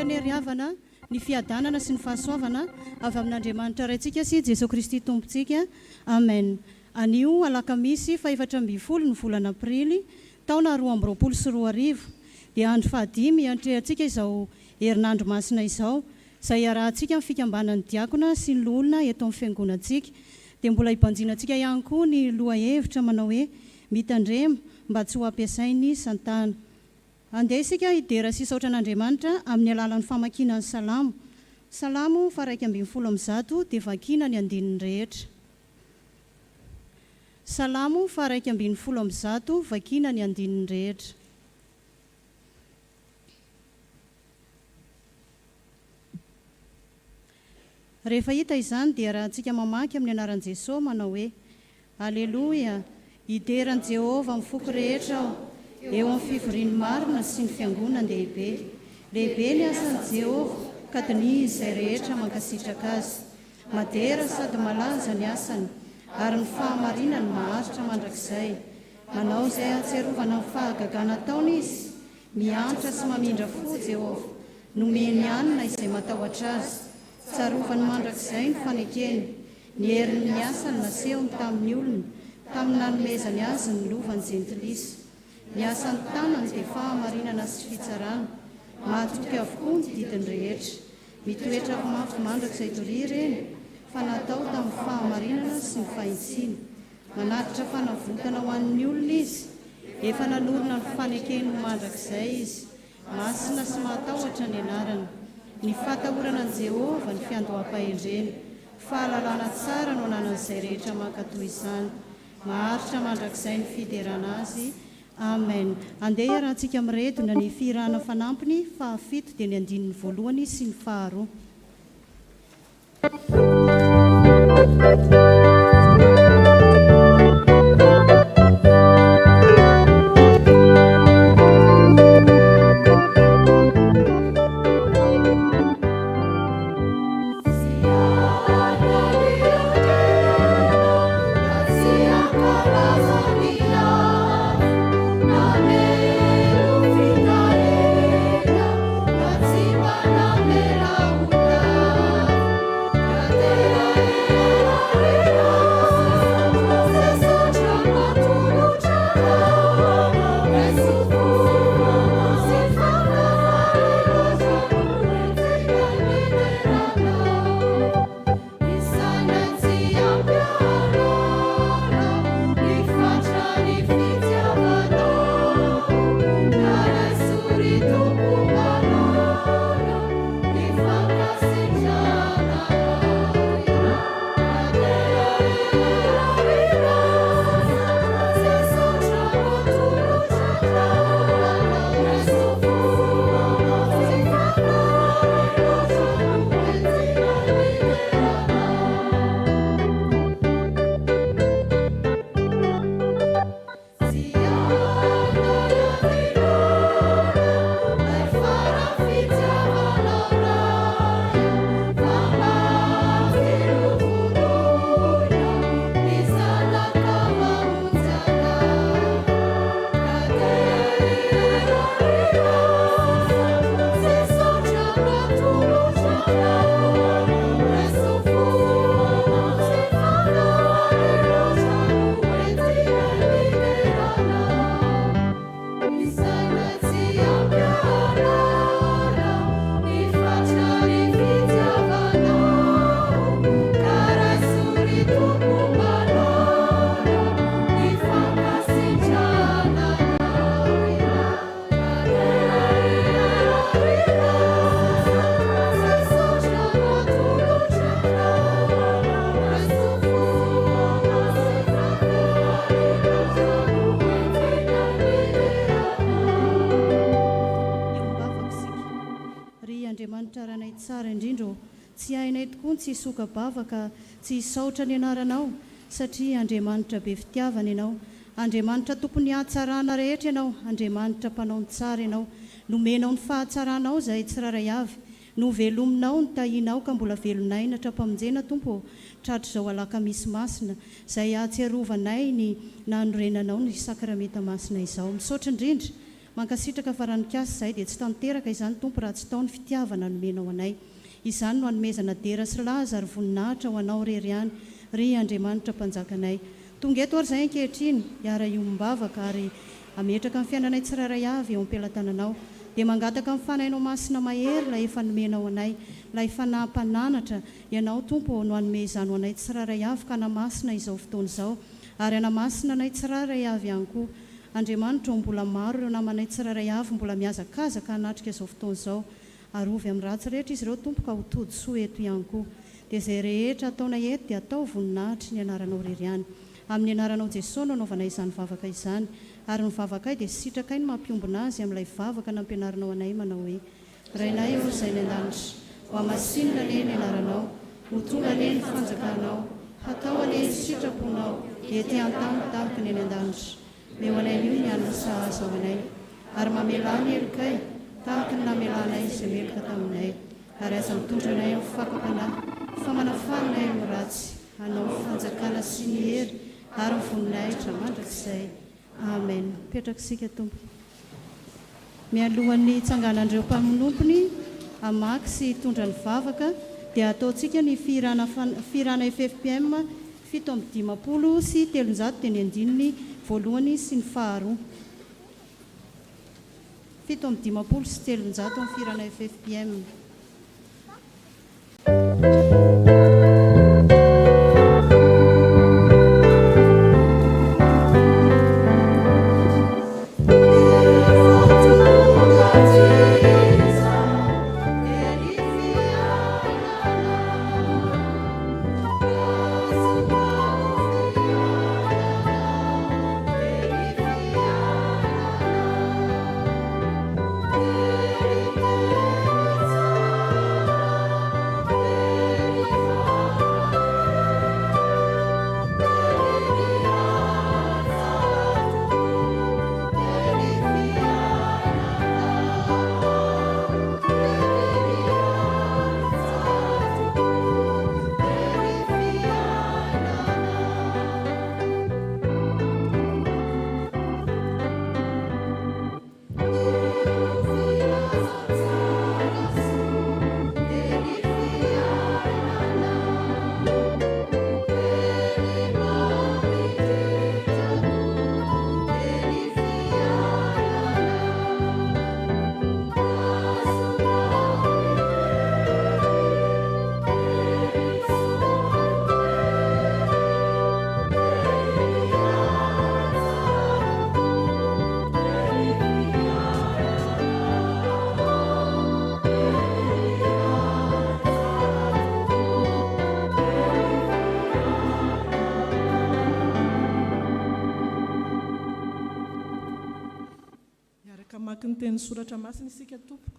antsika ny riavana ny fiadanana sy ny fahasoavana avy amin'Andriamanitra raintsika sy Jesosy Kristy tompontsika. Amen. Anio alakamisy 4 ny volana Aprily taona 2024 dia andro fahadimy antrehantsika izao Herinandro Masina izao izay arahantsika amin'ny fikambanan'ny diakona sy ny loholona eto amin'ny fiangonantsika. Dia mbola hibanjinantsika ihany koa ny Lohahevitra manao hoe Mitandrema mba tsy ho hampiasain'ny Satana. Andeha isika hidera sy hisaotra an'Andriamanitra amin'ny alalan'ny famakiana ny salamo. Salamo 150 dia vakiana ny andininy rehetra. Salamo 150 vakiana ny andininy rehetra. Rehefa hita izany dia rahantsika mamaky amin'ny anaran'i Jesosy manao hoe Aleloia, hideran'i Jehovah amin'ny foko rehetra aho, eo amin'ny fivoriany marina sy ny fiangonan-dehibe. Lehibe ny asan'i Jehovah ka dinihy izay rehetra mankasitraka azy. Madera sady malaza ny asany, ary ny fahamarinany maharitra mandrakizay. Manao izay ahatsiarovana ny fahagagana ataony izy, miantra sy mamindra fo Jehovah, nomeny anina izay matahotra azy. Tsarovany mandrakizay ny fanekeny, ny herin'ny asany nasehony tamin'ny olona, tamin'ny nanomezany azy ny lovany jentilisa. Ny asan'ny tanany dia fahamarinana sy fitsarana, mahatoky avokoa ny didiny rehetra. Mitoetra mafy mandrakizay toria ireny, fa natao tamin'ny fahamarinana sy ny fahintsiana. Manatitra fanavotana ho an'ny olona izy, efa nanorina ny fanekeny ho mandrakizay izy. Masina sy mahatahotra ny anarany. Ny fatahorana ny Jehovah ny fiandoham-pahendrena, fahalalana tsara no ananan'izay rehetra mankatoy izany. Maharitra mandrakizay ny fiderana azy. Amen. Andeha rahantsika miredona ny firana fanampiny 7 dia ny andininy 1 sy ny 2. Tsy hainay tokoa tsy hisoka bavaka, tsy hisaotra ny anaranao, satria Andriamanitra be fitiavana ianao. Andriamanitra tompony hahatsarana rehetra ianao, Andriamanitra mpanao ny tsara ianao. Nomenao ny fahatsaranao izay tsiraray avy, no velominao ny tahinao ka mbola velonay natrapamonjena Tompo, tratro izao alakamisy masina, izay hahatsiarovanay ny nanorenanao ny sakramenta masina izao. Misaotra indrindra mankasitraka fa ranikasa izay dia tsy tanteraka izany tompo raha tsy taony fitiavana nomenao anay. Izany no hanomezana dera sy laza ary voninahitra ho anao rery ihany ry Andriamanitra mpanjakanay. Tonga eto ary izay ankehitriny hiara iombavaka ary ametraka amin'ny fiainanay tsiraray avy eo am-pelatananao. Dia mangataka amin'ny fanahinao masina mahery ilay efa nomenao anay, ilay fanampananatra ianao tompo no hanome izany ho anay tsiraray avy ka namasina izao fotoana izao ary anamasina anay tsiraray avy ihany koa. Andriamanitra mbola maro ireo namanay tsiraray avy mbola miazakazaka hanatrika izao fotoana izao. Arovy amin'ny ratsy rehetra izy ireo tompo ka ho tody soa eto ihany koa. Dia izay rehetra ataonay eto dia atao voninahitry ny anaranao rery ihany. Amin'ny anaranao Jesosy no anaovanay izany vavaka izany. Ary ny vavaka dia sitrakay ny mampiombona azy amin'ilay vavaka nampianarinao anay manao hoe: Rainay o izay ny an-danitra, ho hamasinina anie ny anaranao, ho tonga anie ny fanjakanao, hatao anie ny sitraponao, ety an-tany tahaka ny an-danitra. Meo anay io ny anona sahaza ao anay, ary mamela ny elokay tahaka ny namelanay izay meloka taminay, ary aza mitondra anay amin'ny fakapanahy, famanafanay amin'ny ratsy, hanao fanjakana sy ny hery ary ny voninahitra mandrakizay. Amen. Petraka isika tompo. Mialohan'ny tsanganan'ireo mpaminompony hamaky sy hitondra ny vavaka dia ataontsika ny firana FFPM 750 sy 300 teny andininy voalohany sy ny faharoa. 750 sy 300 ny firana FFPM. Ny teny soratra masina isika tompoko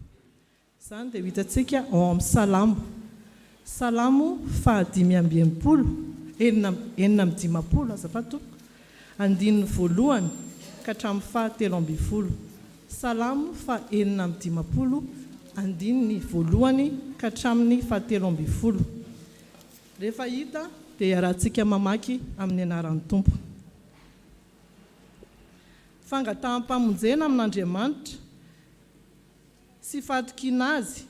izany dia hitantsika ao amin'ny salamo 580 enina azafady tompoko andininy voalohany ka hatramin'ny 720. Salamo 580 andininy voalohany ka hatramin'ny 720. Rehefa hita dia iarahantsika mamaky amin'ny anaran'ny tompo. Fangataham-pamonjena amin'Andriamanitra sy fatokina azy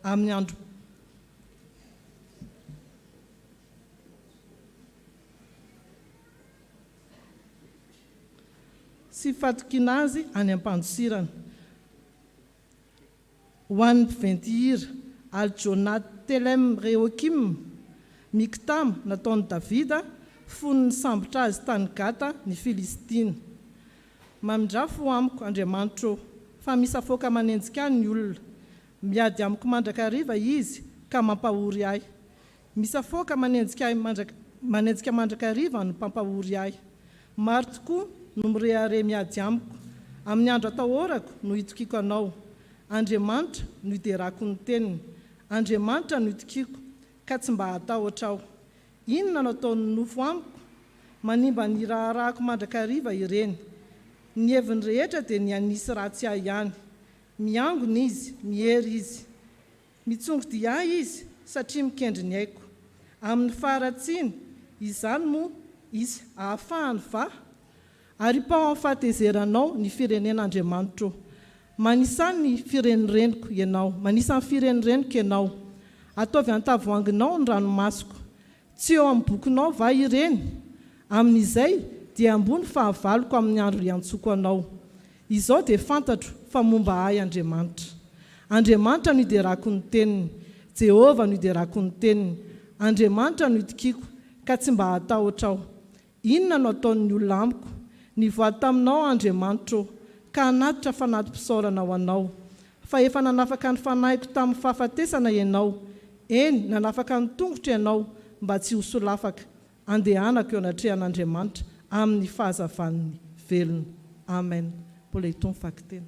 amin'ny andro sy fatokina azy any am-pandosirana ho an'ny mpiventy-hira aljonat telem reokim miktam nataon'i Davida fonony sambotra azy tany gata ny Filistina. Mamindrafo amiko Andriamanitra fa misy afoka manenjika ny olona, miady amiko mandrakariva izy ka mampahory ahy. Misy afoka manenjika mandrakariva no mpampahory ahy. Maro tokoa no mirehare miady amiko, amin'ny andro atahorako no hitokiko anao. Andriamanitra no hiterako ny teniny, Andriamanitra no hitokiko ka tsy mba hatahotra aho. Inona no ataony nofo amiko? Manimba ny raharahako mandrakariva ireny. Ny heviny rehetra dia ny anisy ratsy ahy ihany. Miangona izy, mihery izy. Mitsongo-dia izy satria mikendry ny aiko. Amin'ny faratsiany, izany moa izy ahafahany va? ary pao amin'ny fahatezeranao ny firenen'Andriamanitra. Manisan'ny firenreniko ianao, manisan'ny firenreniko ianao. Ataovy an-tavoahanginao ny ranomasoko. Tsy eo amin'ny bokinao va ireny? Amin'izay dia ambony fahavaloko amin'ny andro iantsoko anao. Izao dia fantatro fa momba ahy Andriamanitra. Andriamanitra no iderako ny teniny, Jehova no iderako ny teniny. Andriamanitra no itikiko ka tsy mba hatahotra aho. Inona no ataon'ny olona amiko? Nivoady taminao Andriamanitra, ka hanatitra fanatim-pisaorana ho anao. Fa efa nanafaka ny fanahiko tamin'ny fahafatesana ianao. Eny, nanafaka ny tongotra ianao mba tsy ho solafaka. Andehanako eo anatrehan'Andriamanitra amin'ny fahazavan'ny velona. Amen. Mbola itony Vakiteny.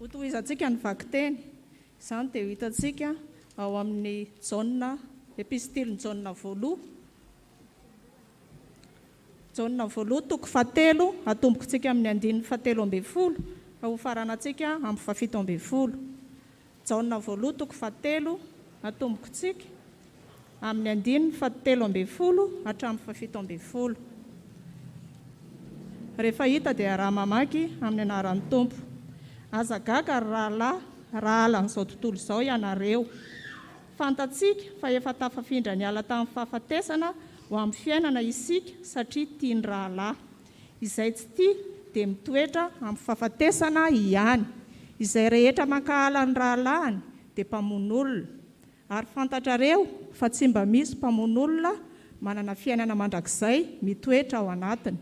Hotohizantsika ny Vakiteny. Izany dia hitantsika ao amin'ny Jaona, epistiliny Jaona voaloha. Jaona voaloha toko 7, atombokontsika amin'ny andininy 17, ka ho faranantsika amin'ny 17. Jaona voaloha toko 7, atombokontsika amin'ny andininy 17 hatramin'ny 17. Rehefa hita dia raha mamaky amin'ny anaran'ny Tompo. Aza gaga rahalahy, raha alan'izao tontolo izao ianareo. Fantatsika fa efa tafafindra ny ala tamin'ny fahafatesana ho amin'ny fiainana isika satria tia ny rahalahy. Izay tsy tia dia mitoetra amin'ny fahafatesana ihany. Izay rehetra mankahala ny rahalahiny dia mpamono. Ary fantatrareo fa tsy mba misy mpamono manana fiainana mandrakizay mitoetra ao anatiny.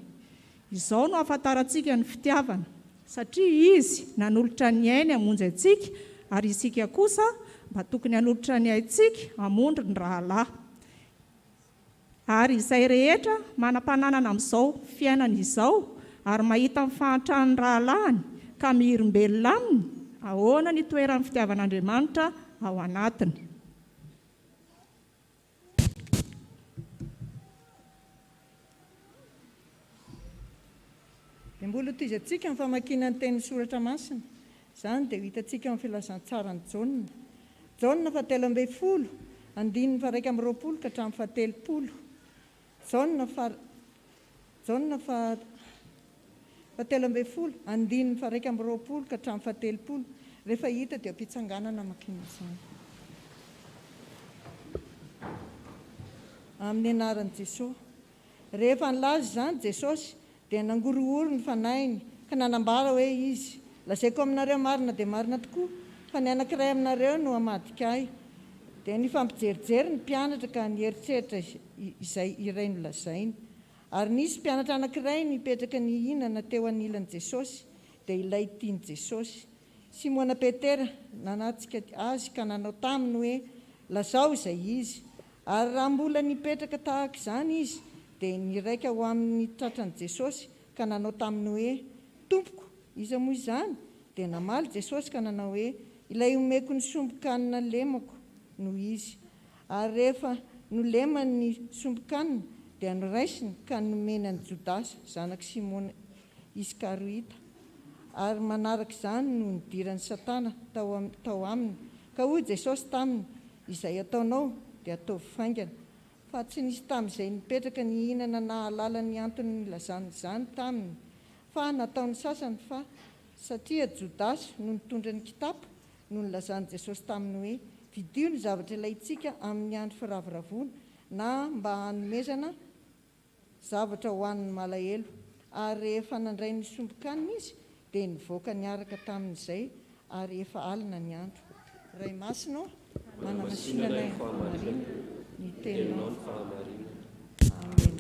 Izao no ahafantarantsika ny fitiavana, satria izy nanolotra ny ainy hamonjy antsika, ary isika kosa mba tokony hanolotra ny aintsika hamonjy ny rahalahy. Ary izay rehetra manam-pananana amin'izao fiainana izao ary mahita ny fahantrahan'ny rahalahiny ka mihirimbelona aminy, ahoana ny toeran'ny fitiavan'Andriamanitra ao anatiny. Mbola tohizantsika ny famakiana ny tenin'ny soratra masina. Izany dia hitantsika amin'ny filazantsara ny Jaona. Jaona 7:20, andininy 1:20 ka hatramin'ny 7:30. Jaona 7:20, andininy 1:20 ka hatramin'ny 7:30. Rehefa hita dia mpitsanganana makiana izany. Amin'ny anaran'i Jesosy. Rehefa nilaza izany Jesosy dia nangorohoro ny fanainy ka nanambara hoe izy, lazaiko aminareo marina dia marina tokoa fa ny anankiray aminareo no hamadika ahy. Dia nifampijerijery ny mpianatra ka nieritreritra izay iray nolazainy. Ary nisy mpianatra anankiray nipetraka ny hihinana teo anilan'i Jesosy, dia ilay tiany Jesosy. Simona Petera nanatsika azy ka nanao taminy hoe lazao izay izy. Ary raha mbola nipetraka tahaka izany izy dia niraika ho amin'ny tratran'i Jesosy ka nanao taminy hoe Tompoko, iza moa izany? Dia namaly Jesosy ka nanao hoe ilay omeko ny sombokanina lemako no izy. Ary rehefa nolema ny sombokanina dia noraisiny ka nomeny an'i Jodasy zanak'i Simona Iskariota. Ary manaraka izany no nidiran'ny Satana tao aminy. Ka hoy Jesosy taminy, izay ataonao dia ataovy faingana. Fa tsy nisy tamin'izay nipetraka ny hihinana nahalala ny antony nilazany izany taminy. Fa nataony sasany fa satria Jodasy no nitondra ny kitapo no nilazany Jesosy taminy hoe vidio ny zavatra ilayntsika amin'ny andro firaviravona na mba hanomezana zavatra ho an'ny malahelo. Ary rehefa nandray ny sombokanina izy dia nivoaka niaraka tamin'izay ary efa alina ny andro. Ray masina manamasinana ny fahamarina, ny teninao ny fahamarina. Amen.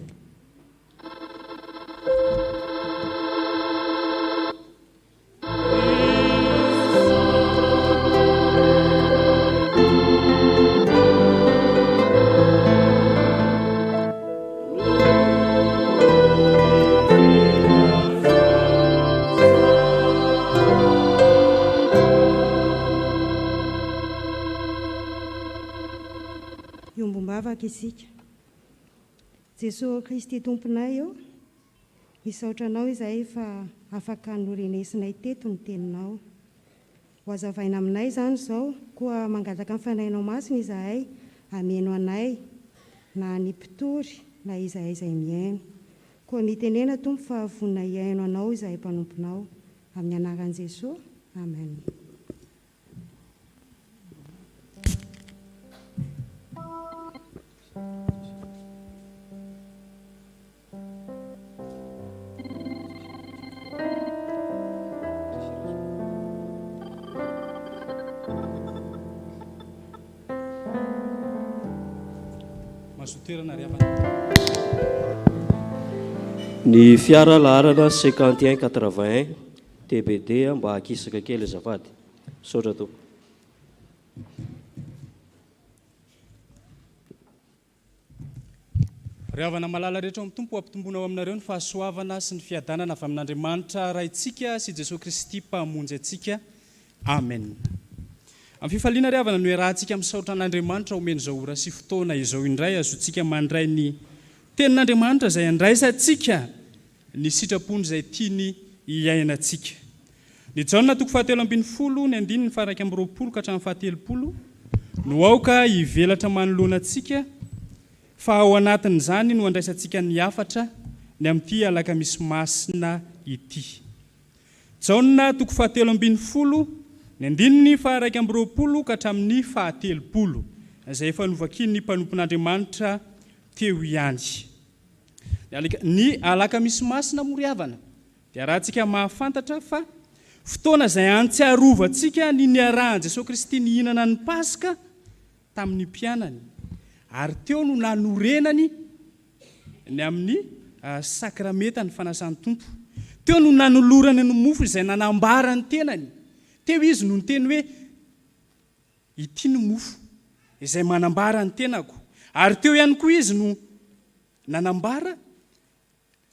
Iombom-bavaka isika. Jesosy Kristy Tomponay eo, misaotra anao izahay fa afaka norenesinay teto ny teninao. Ho azavaina aminay izany izao, koa mangataka ny fanahinao masina izahay, ameno anay. na ny mpitory na izay miaino. Koa ny tenena tompo fa vonina iaino anao izay mpanomponao amin'ny anaran'i Jesosy. Amen. Ny fiara laharana 5181 TBD mba hakisaka kely azafady. Saotra tompo. Riavana malala rehetra amin'ny tompo ampitombonao aminareo ny fahasoavana sy ny fiadanana avy amin'Andriamanitra raintsika sy Jesosy Kristy mpamonjy antsika. Amen. Amin'ny fifaliana riavana no iarahantsika amin'ny saotra an'Andriamanitra omeny izao ora sy fotoana izao indray azotsika mandray ny tenin'Andriamanitra izay andraisantsika ny sitrapony izay tiany iainantsika. Ny Jaona 7:20 ny andiny ny faraka amin'ny 20 ka hatramin'ny 7 no aoka hivelatra manoloana antsika fa ao anatin'izany no andraisantsika ny afatra ny amin'ity alakamisy masina ity. Jaona 7:20 ny andiny ny faraka amin'ny 20 ka hatramin'ny 7 izay efa novakiany ny mpanompon'Andriamanitra teo ihany. Ny alakamisy masina moriavana dia rahantsika mahafantatra fa fotoana izay antsiarovantsika ny niarahan Jesosy Kristy ny hinana ny Paska tamin'ny mpianany ary teo no nanorenany ny amin'ny sakrameta ny fanasan'ny tompo. Teo no nanolorany ny mofo izay nanambara ny tenany. Teo izy no nyteny hoe ity ny mofo izay manambara ny tenako. Ary teo ihany koa izy no nanambara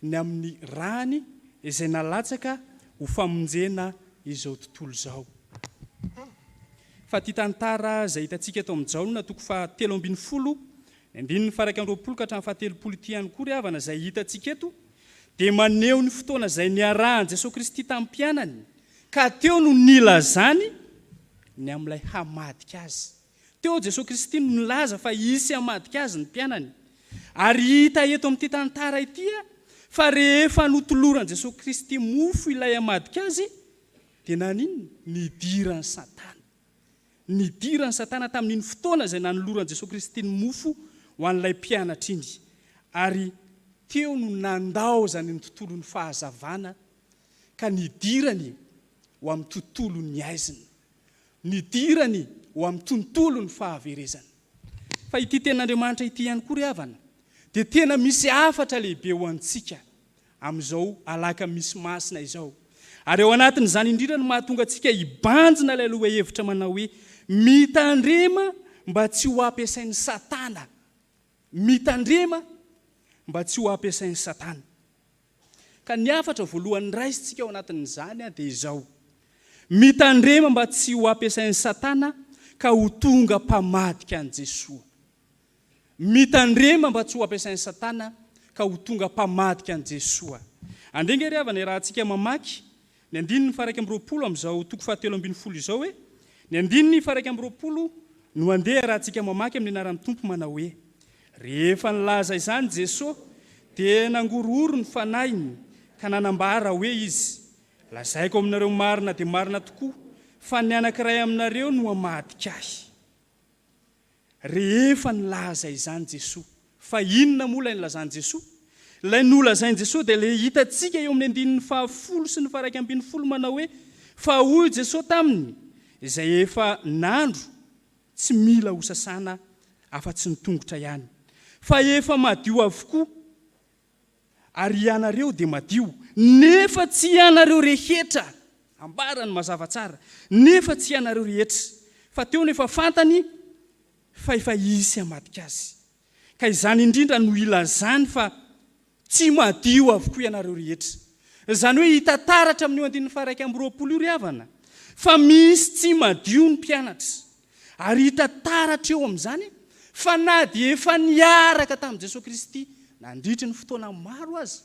ny amin'ny rany izay nalatsaka ho famonjena izao tontolo izao. Fa ty tantara izay hitantsika eto amin'ny Jaona 7:20 ny andiny ny faraka amin'ny 20 ka hatramin'ny 7 ity ihany koa riavana izay hitantsika eto dia maneho ny fotoana izay niarahan Jesosy Kristy tamin'ny mpianany ka teo no nilazany ny amin'ilay hamadika azy. Teo Jesosy Kristy no nilaza fa hisy hamadika azy ny mpianany. Ary hita eto amin'ity tantara ity fa rehefa notoloran Jesosy Kristy mofo ilay hamadika azy dia nanino nidiran'ny Satana. Nidiran'ny Satana tamin'iny fotoana izay nanoloran Jesosy Kristy ny mofo ho an'ilay mpianatra iny. Ary teo no nandaozany ny tontolon'ny fahazavana ka nidirany ho amin'ny tontolon'ny aizina. Nidirany ho amin'ny tontolon'ny fahaverezana. Fa ity ten'Andriamanitra ity ihany koa riavana dia tena misy afatra lehibe ho antsika amin'izao alakamisy masina izao. Ary ao anatin'izany indrindra no mahatonga antsika hibanjina ilay lohahevitra manao hoe mitandrema mba tsy ho ampiasain'ny Satana. Mitandrema mba tsy ho ampiasain'ny Satana. Ka ny afatra voalohany raisitsika ao anatin'izany dia izao. Mitandrema mba tsy ho ampiasain'ny Satana ka ho tonga mpamadika an' Jesosy. Mitandrema mba tsy ho ampiasain'ny Satana ka ho tonga mpamadika an' Jesosy. Andenge riavana rahantsika mamaky ny andiny ny faraka amin'ny 20 amin'izao 7:20 izao hoe ny andiny ny faraka amin'ny 20 no andeha rahantsika mamaky amin'ny anaran'ny tompo manao hoe rehefa nilaza izany Jesosy dia nangorohoro ny fanainy ka nanambara hoe izy lazaiko aminareo marina dia marina tokoa fa ny anankiray aminareo no hamadika ahy. Rehefa nilaza izany Jesosy fa inona moa ilay nilazany Jesosy? Ilay nolazainy Jesosy dia ilay hitantsika eo amin'ny andininy 10 sy ny faraka ambin'ny 10 manao hoe fa hoy Jesosy taminy izay efa nandro tsy mila ho sasana afa-tsy ny tongotra ihany fa efa madio avokoa ary ianareo dia madio nefa tsy ianareo rehetra. Ambarany mazava tsara nefa tsy ianareo rehetra fa teo nefa fantany fa efa hisy hamadika azy. Ka izany indrindra no ilazany fa tsy madio avokoa ianareo rehetra. Izany hoe hitantaratra amin'ny andin'ny faraka amin'ny 20 io riavana fa misy tsy madio ny mpianatra ary hitantaratra eo amin'izany fa na dia efa niaraka tamin'i Jesosy Kristy nandritry ny fotoana maro azy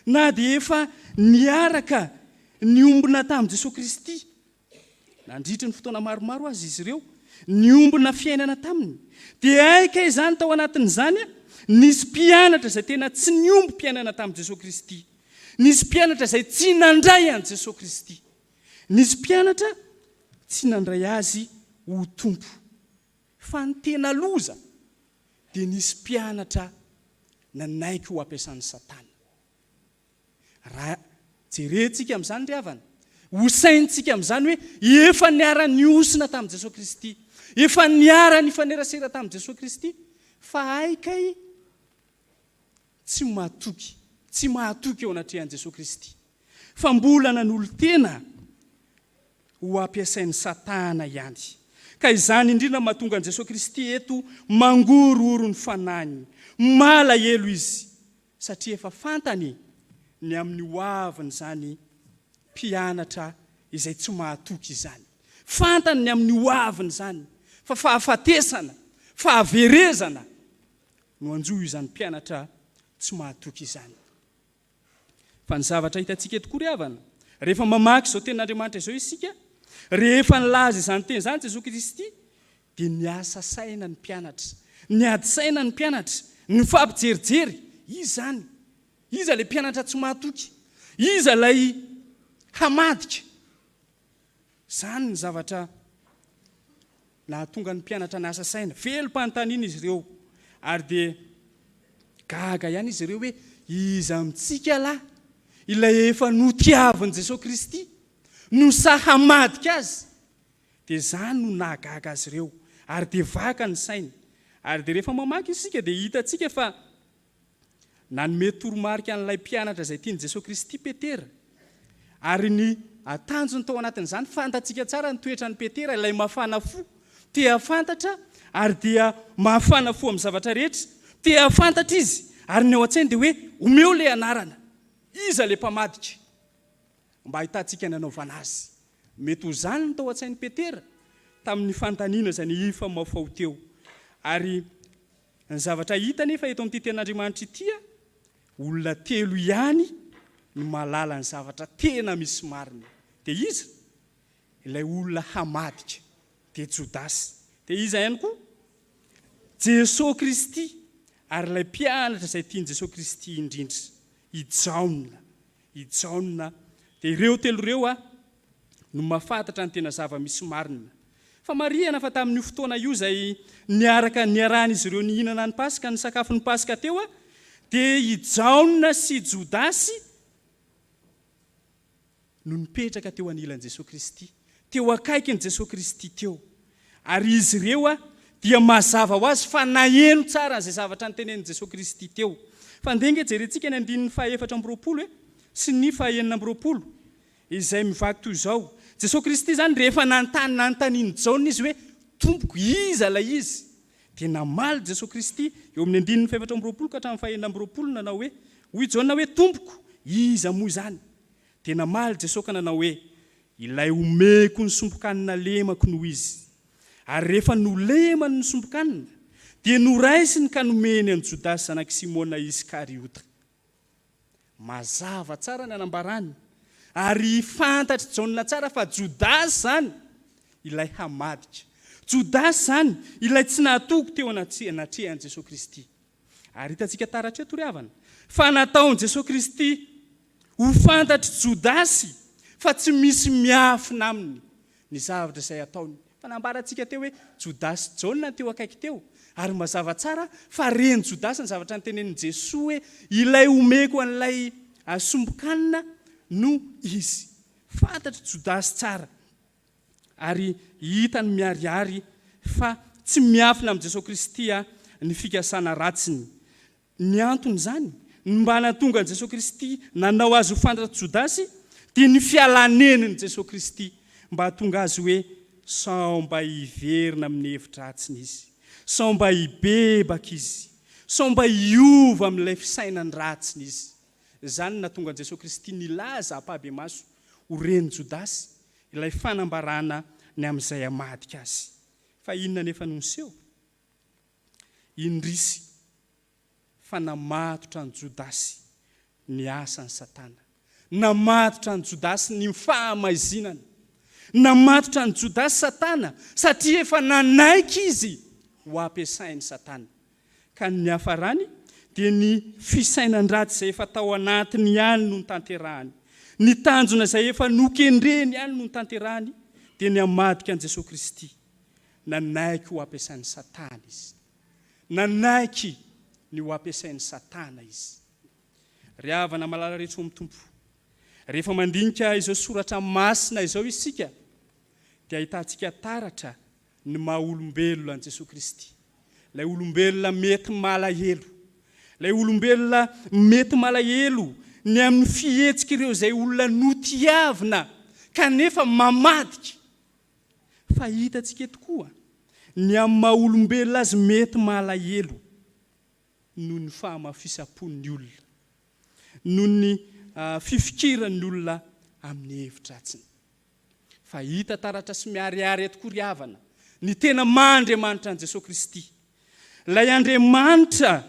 na dia efa niaraka niombona tamin'i Jesosy Kristy nandritry ny fotoana maromaro azy izy ireo niombona fiainana taminy dia aika izany tao anatin'izany nisy mpianatra izay tena tsy niomby mpianana tamin'i Jesosy Kristy. Nisy mpianatra izay tsy nandray an' Jesosy Kristy. Nisy mpianatra tsy nandray azy ho tompo. Fa ny tena loza dia nisy mpianatra nanaiky ho ampiasan'ny Satana. Raha jerentsika amin'izany ry havana, hosaintsika amin'izany hoe efa niara-niosina tamin'i Jesosy Kristy, efa niara-nifanerasera tamin'i Jesosy Kristy, fa aikay tsy mahatoky eo anatrehan'i Jesosy Kristy. Fa mbola nanolo tena ho ampiasain'ny Satana ihany. Ka izany indrindra mahatonga an'i Jesosy Kristy eto mangorooro ny fanahy, malahelo izy, satria efa fantany ny amin'ny hoaviny izany mpianatra izay tsy mahatoky izany. Fantany ny amin'ny hoaviny izany, fa fahafatesana, fahaverezana no anjohy izany mpianatra tsy mahatoky izany. Fa ny zavatra hitantsika eto koa ry havana, rehefa mamaky izao tenin'Andriamanitra izao isika, rehefa nilaza izany teny izany Jesosy Kristy, dia niasa saina ny mpianatra, niady saina ny mpianatra, ny fampijerijery, izy zany. Iza ilay mpianatra tsy mahatoky, iza ilay hamadika. Zany ny zavatra nahatonga ny mpianatra niasa saina. Velom-panontaniana izy ireo, ary dia gaga ihany izy ireo hoe iza amintsika lahy ilay efa notiavin'i Jesosy Kristy, no sahamadika azy. Dia zany no nahagaga azy ireo, ary dia vaka ny sainy. Ary dia rehefa mamaky isika dia hitantsika fa nanome toromarika an'ilay mpianatra izay tian'i Jesosy Kristy Petera. Ary ny atanjony tao anatin'izany fantatsika tsara ny toetran'ny Petera, ilay mafana fo, tea fantatra, ary dia mafana fo amin'ny zavatra rehetra, tea fantatra izy, ary ny ao an-tsainy dia hoe omeo ilay anarana, iza ilay mpamadika, mba ahitantsika ny anaovana azy. Mety ho zany ny tao an-tsain'ny Petera tamin'ny fantaniana izay nifa mafao teo. Ary ny zavatra hita nefa eto amin'ity tenin'Andriamanitra ity, olona telo ihany no mahalala ny zavatra tena misy marina. Dia iza? Ilay olona hamadika, dia Jodasy. Dia iza ihany koa? Jesosy Kristy, ary ilay mpianatra izay tian'i Jesosy Kristy indrindra, ijaonina. Dia ireo telo ireo no mahafantatra ny tena zava-misy marina. Fa marihana fa tamin'io fotoana io izay niarahan'izy ireo nihinana ny Pasika, ny sakafo ny Pasika teo, dia ijaonina sy Jodasy no nipetraka teo anilan'i Jesosy Kristy, teo akaikin'i Jesosy Kristy teo. Ary izy ireo dia mazava ho azy fa naheno tsara izay zavatra nytenenin'i Jesosy Kristy teo. Fa ndenga jerentsika ny 4:20 sy ny 4:20 izay mivaky toy izao. Jesosy Kristy zany rehefa nanontaniany Jaona izy hoe tompoko iza ilay izy, dia namaly Jesosy Kristy eo amin'ny 4:20 ka hatramin'ny 4:20 nanao hoe hoy Jaona hoe tompoko iza moa izany. Dia namaly Jesosy ka nanao hoe ilay omeko ny sompokanina lemako noho izy. Ary rehefa nolemany ny sompokanina dia noraisiny ka nomeny an'i Jodasy zanak'i Simona Iskariota. Mazava tsara ny anambarany, ary fantatry Jaona tsara fa Jodasy zany ilay hamadika, Jodasy zany ilay tsy nahatoko teo anatrehan'i Jesosy Kristy. Ary hitantsika taratra eto ry havana fa nataon'i Jesosy Kristy ho fantatry Jodasy fa tsy misy miafina aminy ny zavatra izay ataony. Fa nambarantsika teo hoe Jodasy Jaona teo akaiky teo, ary mazava tsara fa reny Jodasy ny zavatra nytenenin'i Jesosy hoe ilay omeko an'ilay sombokanina no izy. Fantatry Jodasy tsara, ary hitany miariary fa tsy miafina amin'i Jesosy Kristy ny fikasana ratsiny. Ny antony zany mba nahatonga an'i Jesosy Kristy nanao azy ho fantatry Jodasy dia ny fialaneniny Jesosy Kristy mba hahatonga azy hoe sao mba hiverina amin'ny hevitra ratsiny izy, sao mba hibebaka izy, sao mba hiova amin'ilay fisainany ratsiny izy. Zany nahatonga an'i Jesosy Kristy nilaza ampabe maso ho reny Jodasy ilay fanambarana ny amin'izay hamadika azy. Fa inona nefa no niseho? Indrisy fa namatotra ny Jodasy ny asan'ny Satana, namatotra ny Jodasy ny fahamazinana, namatotra ny Jodasy Satana satria efa nanaiky izy ho ampiasain'ny Satana. ka ny hafarany dia ny fisainandratsy izay efa tao anatiny ihany no ny tanterahany. Ny tanjona izay efa nokendreny ihany no ny tanterahany dia ny hamadika an'i Jesosy Kristy. Nanaiky ho ampiasain'ny Satana izy. Nanaiky ny ho ampiasain'ny Satana izy. Ry havana malala rehetra amin'ny Tompo. Rehefa mandinika izao soratra masina izao isika dia ahitantsika taratra ny maha-olombelona an'i Jesosy Kristy. Ilay olombelona mety malahelo. Ilay olombelona mety malahelo ny amin'ny fihetsika ireo izay olona notiavina kanefa mamadika. Fa hitantsika tokoa ny amin'ny maha-olombelona azy mety malahelo noho ny fahamafisam-pon'ny olona, noho ny fifikiran'ny olona amin'ny hevitratsiny. Fa hita taratra sy miariary tokoa ry havana ny tena maha-Andriamanitra an'i Jesosy Kristy. Ilay Andriamanitra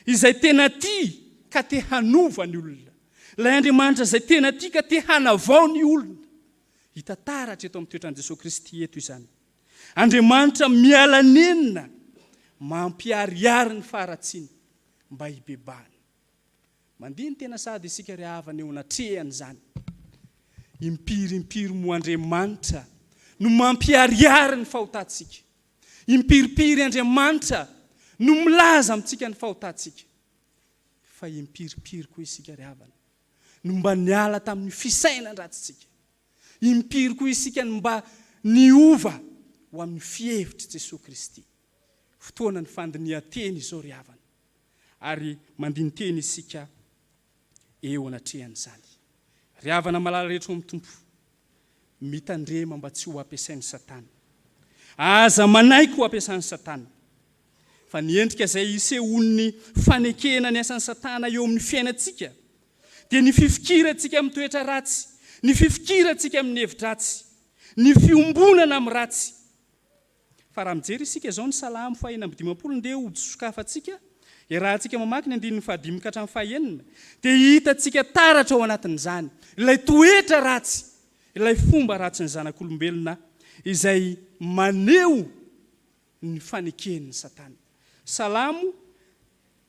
izay tena tia ka te hanova ny olona. Ilay Andriamanitra izay tena tia ka te hanavao ny olona. Hita taratra eto amin'ny toetran'i Jesosy Kristy eto izany. Andriamanitra miala nenina mampiariary ny faratsiny mba hibebahana. Mandiny tena sady isika ry havana eo anatrehany izany. Impirimpiry mo Andriamanitra no mampiariary ny fahotantsika. Impiripiry Andriamanitra no milaza amintsika ny fahotantsika. Fa impiripiry koa isika ry havana no mba niala tamin'ny fisainandratsika. Impiry koa isika no mba niova ho amin'ny fihevitry Jesosy Kristy. Fotoana ny fandinihan-teny izao ry havana. Ary mandini-teny isika eo anatrehany izany. Ry havana malala rehetra amin'ny Tompo. Mitandrema mba tsy ho ampiasain'ny Satana. Aza manaiky ho ampiasain'ny Satana. Fa ny endrika izay isehon'ny fanekena ny asan'ny Satana eo amin'ny fiainantsika dia ny fifikirantsika amin'ny toetra ratsy, ny fifikirantsika amin'ny hevitratsy, ny fiombonana amin'ny ratsy. Fa raha mijery isika izao ny Salamo 1:20 dia hojosokafantsika, rahantsika mamaky ny 1:5 ka hatramin'ny 5 dia hitantsika taratra ao anatin'izany ilay toetra ratsy, ilay fomba ratsy ny zanak'olombelona izay maneho ny faneken'ny Satana. Salamo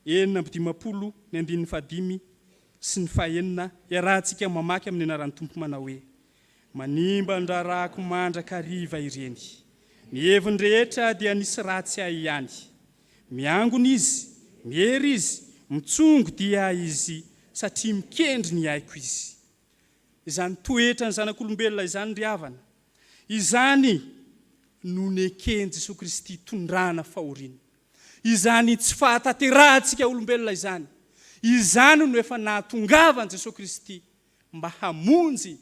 1:20 ny 1:5 sy ny 5 rahantsika mamaky amin'ny anaran'ny Tompo manao hoe: manimba ny rarahako mandraka riva ireny, ny heviny rehetra dia nisy ratsy ahy ihany. Miangona izy, miery izy, mitsongo dia izy satria mikendry ny aiko izy. Izany toetra ny zanak'olombelona izany ry havana, izany no neken'i Jesosy Kristy tondrana fahoriana. Izany tsy fahatanterantsika olombelona izany. Izany no efa nahatongavan'i Jesosy Kristy mba hamonjy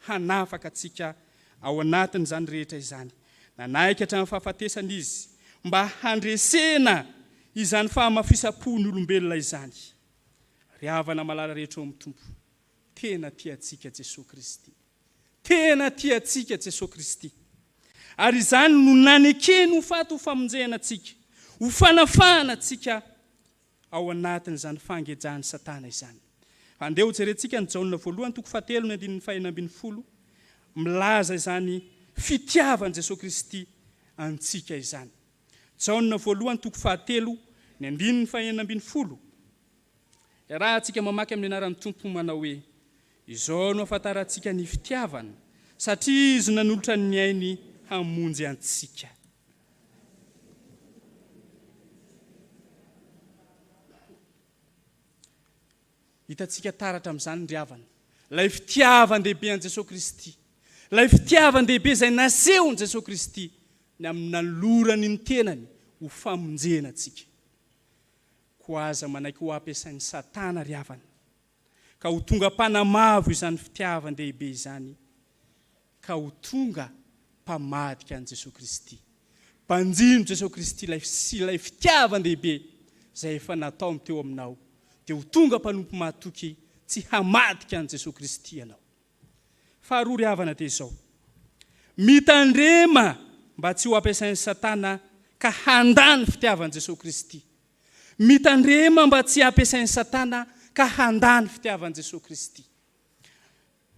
hanafaka atsika ao anatin'izany rehetra izany. Nanaiky hatramin'ny fahafatesana izy mba handresena izany fahamafisam-pon'ny olombelona izany. Ry havana malala rehetra ao amin'ny Tompo. Tena tiantsika Jesosy Kristy. Tena tiantsika Jesosy Kristy. Ary izany no nanekeny ho faty ho famonjena atsika, ho fanafana atsika ao anatin'izany fangejan'ny Satana izany. Andeha ho jerentsika ny Jaona 1:7-5 milaza izany fitiavan'i Jesosy Kristy antsika izany. Jaona 1:7-5 rahantsika mamaky amin'ny anaran'ny Tompo manao hoe: izao no ahafantarantsika ny fitiavana satria izy nanolotra ny ainy hamonjy antsika. Hitantsika taratra amin'izany ry havana ilay fitiavan-dehibe an'i Jesosy Kristy, ilay fitiavan-dehibe izay nasehon'i Jesosy Kristy ny amin'ny nanolorany ny tenany ho famonjena antsika. Ko aza manaiky ho ampiasain'ny Satana ry havana ka ho tonga mpanamavo izany fitiavan-dehibe izany, ka ho tonga mpamadika an'i Jesosy Kristy. Mpanjino Jesosy Kristy ilay fitiavan-dehibe izay efa natao teo aminao, dia ho tonga mpanompo mahatoky tsy hamadika an'i Jesosy Kristy ianao. Faharoa ry havana dia izao: mitandrema mba tsy ho ampiasain'ny Satana ka handany fitiavan'i Jesosy Kristy. Mitandrema mba tsy ampiasain'ny Satana ka handany fitiavan'i Jesosy Kristy.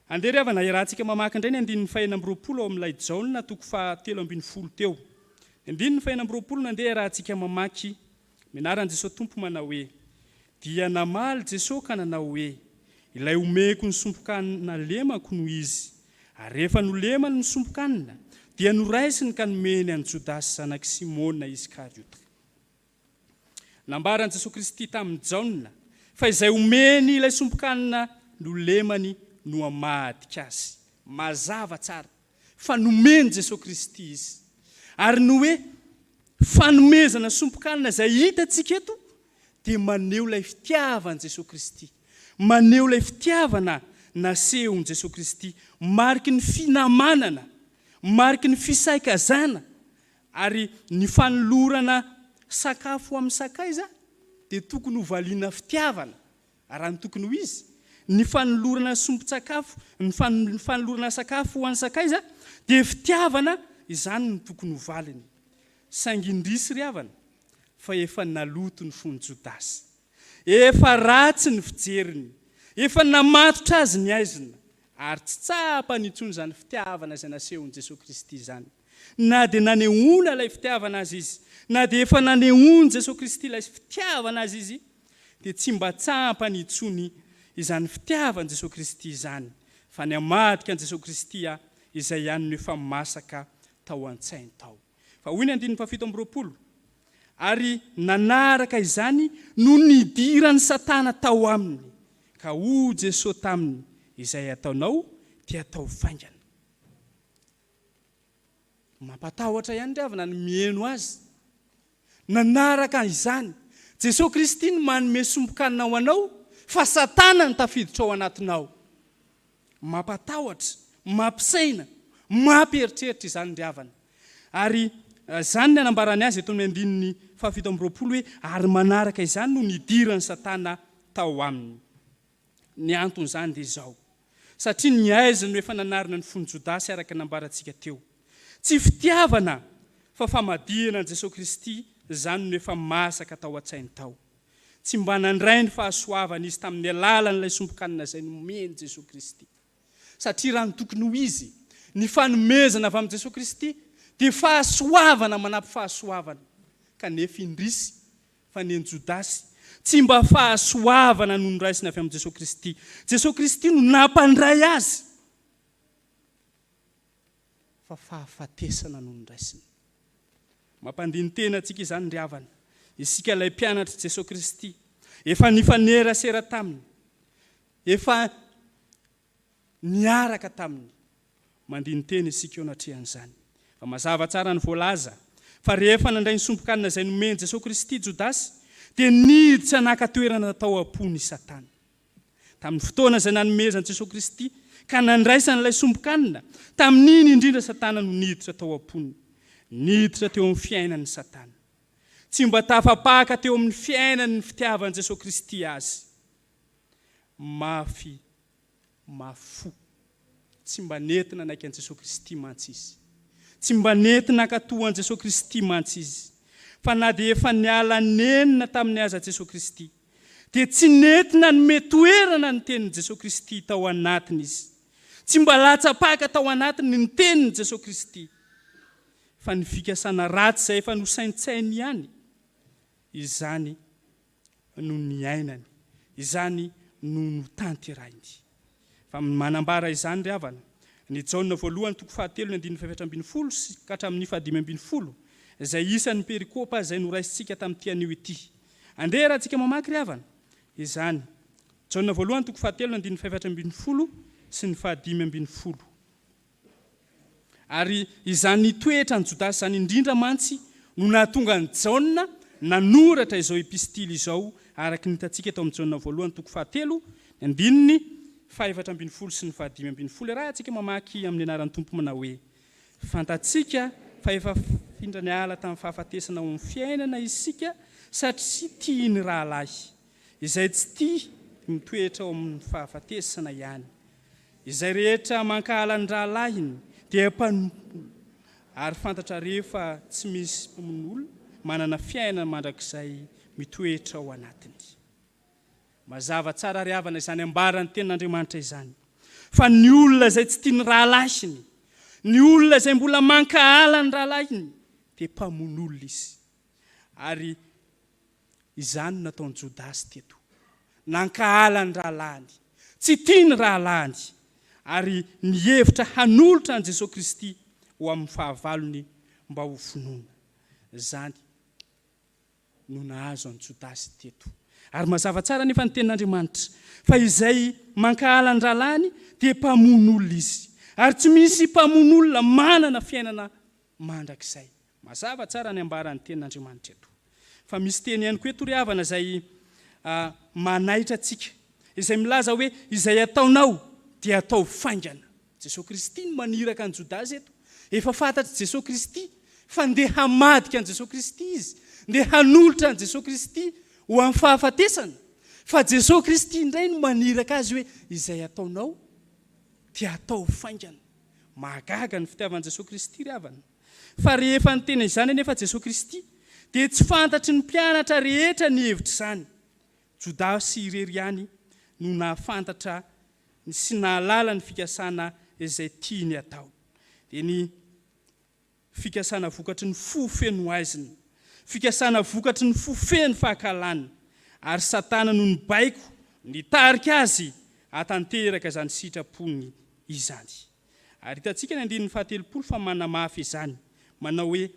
Andeha ry havana rahantsika mamaky indray ny 1:20 ao amin'ilay Jaona 7:20 teo. 1:20 nandeha rahantsika mamaky Minaran Jesosy tompo manao hoe dia namaly Jesosy ka nanao hoe ilay omeko ny sompokanina lemako no izy. Ary rehefa nolemany ny sompokanina dia noraisiny ka nomeny an Jodasy zanaky Simona Iskariota. Nambaran Jesosy Kristy tamin'ny Jaona fa izay omeny ilay sompokanina nolemany no amadika azy. Mazava tsara fa nomeny Jesosy Kristy izy. Ary no hoe fanomezana sompokanina izay hitantsika eto dia maneho ilay fitiavan Jesosy Kristy. Maneho ilay fitiavana nasehon Jesosy Kristy, mariky ny finamanana, mariky ny fisaikazana, ary ny fanolorana sakafo amin'ny sakaiza dia tokony ho valiana fitiavana. Raha ny tokony ho izy, ny fanolorana sompon-tsakafo, ny fanolorana sakafo ho an'ny sakaiza dia fitiavana izany no tokony ho valiny. Saingindrisy ry havana fa efa naloto ny fony Jodasy. Efa ratsy ny fijeriny, efa namatotra azy ny aizina, ary tsy tsapa nitsony zany fitiavana izay nasehon Jesosy Kristy zany. Na dia nanehoana ilay fitiavana azy izy, na dia efa nanehoany Jesosy Kristy ilay fitiavana azy izy, dia tsy mba tsapa nitsony izany fitiavan Jesosy Kristy zany, fa ny amadika an Jesosy Kristy izay ihany no efa masaka tao an-tsainy tao. Fa hoy ny 7:20, ary nanaraka izany no nidirany Satana tao aminy, ka ho Jesosy taminy izay ataonao dia atao faingana. Mampatahotra ihany ry havana ny mieno azy. Nanaraka izany Jesosy Kristy no manome sompokanina ho anao, fa Satana no tafiditra ao anatinao. Mampatahotra, mampisaina, mampieritreritra izany ry havana. Ary zany ny anambarany azy eto amin'ny 7:20 hoe ary manaraka izany no nidirany Satana tao aminy. Ny antony zany dia izao, satria ny aiziny no efa nanarina ny fony Jodasy araka nambarantsika teo. Tsy fitiavana fa famadihana an Jesosy Kristy zany no efa masaka tao an-tsainy tao. Tsy mba nandray ny fahasoavana izy tamin'ny alalan'ilay sompokanina izay nomeny Jesosy Kristy. Satria raha ny tokony ho izy, ny fanomezana avy amin'ny Jesosy Kristy dia fahasoavana manampy fahasoavana. Kanefa indrisy fa ny Jodasy tsy mba fahasoavana no noraisina avy amin'ny Jesosy Kristy. Jesosy Kristy no nampandray azy, fa fahafatesana no noraisina. Mampandiny tena antsika izany ry havana, isika ilay mpianatra Jesosy Kristy, efa nifanerasera taminy, efa niaraka taminy, mandiny tena isika eo anatrehan'izany. Fa mazava tsara ny voalaza fa rehefa nandray ny sompokanina izay nomeny Jesosy Kristy Jodasy dia niditra naka-toerana tao am-pony Satana. Tamin'ny fotoana izay nanomezany Jesosy Kristy ka nandraisana ilay sompokanina, tamin'iny indrindra Satana no niditra tao am-pony, niditra teo amin'ny fiainan'ny Satana. Tsy mba tafapaka teo amin'ny fiainan'ny fitiavan'i Jesosy Kristy azy. Mafy, mafo, tsy mba nentina naiky an Jesosy Kristy mantsy izy. Tsy mba nentina katoan Jesosy Kristy mantsy izy. Fa na dia efa niala nenina tamin'ny aza Jesosy Kristy, dia tsy nentina ny metoerana ny tenin'i Jesosy Kristy tao anatiny izy. Tsy mba latsapaka tao anatiny ny tenin'i Jesosy Kristy. Fa ny fikasana ratsy izay efa nosaintsainy ihany, izany no niainany, izany no notanterainy. Fa manambara izany ry havana, ny Jaona 1:7-10 sy hatramin'ny 5:20, izay isan'ny perikopa izay noraisintsika tamin'ity anio ity. Andeha raha tsika mamaky ry havana, izany Jaona 1:7-10 sy ny 5:20. Ary izany toetra ny Jodasy zany indrindra mantsy no nahatonga ny Jaona nanoratra izao epistily izao, araka nitatsika eto amin'ny Jaona 1:7, 5:20 sy ny 5:20. Raha tsika mamaky amin'ny anaran'ny Tompo manao hoe fantatsika fa efa findra ny ala tamin'ny fahafatesana ao amin'ny fiainana isika, satria tia ny rahalahy izay tsy tia mitoetra ao amin'ny fahafatesana ihany. Izay rehetra mankahala ny rahalahiny dia mpanompo, ary fantatra rehefa tsy misy mpamon'olona manana fiainana mandrakizay mitoetra ao anatiny. Mazava tsara ry havana izany ambarany tenin'Andriamanitra izany. Fa ny olona izay tsy tia ny rahalahiny, ny olona izay mbola mankahala ny rahalahiny, dia mpamon'olona izy. Ary izany nataony Jodasy teto. Nankahala ny rahalany, tsy tiany rahalany, ary nihevitra hanolotra an Jesosy Kristy ho amin'ny fahavalony mba ho finoana. Zany no nahazo an Jodasy teto. Ary mazava tsara nefa ny tenin'Andriamanitra fa izay mankahala ny rahalany dia mpamono olona izy. Ary tsy misy mpamono olona manana fiainana mandrakizay. Mazava tsara ny ambaran'ny tenin'Andriamanitra eto. Fa misy teny ihany koa eto ry havana izay manaitra antsika, izay milaza hoe izay ataonao dia atao faingana. Jesosy Kristy no maniraka an Jodasy eto. Efa fantatry Jesosy Kristy fa ndeha hamadika an Jesosy Kristy izy, ndeha hanolotra an Jesosy Kristy ho amin'ny fahafatesana. Fa Jesosy Kristy indray no maniraka azy hoe izay ataonao dia atao faingana. Mahagaga ny fitiavan'i Jesosy Kristy ry havana. Fa rehefa ny tena izany nefa Jesosy Kristy dia tsy fantatry ny mpianatra rehetra ny hevitra izany. Jodasy irery ihany no nahafantatra sy nahalala ny fikasana izay tiany atao. Dia ny fikasana vokatry ny fofeno aiziny, fikasana vokatry ny fofeny fahakalany, ary Satana no nibaiko nitarika azy hatanteraka izany sitrapony izany. Ary hitantsika ny 1:17 fa manamafy izany, manao hoe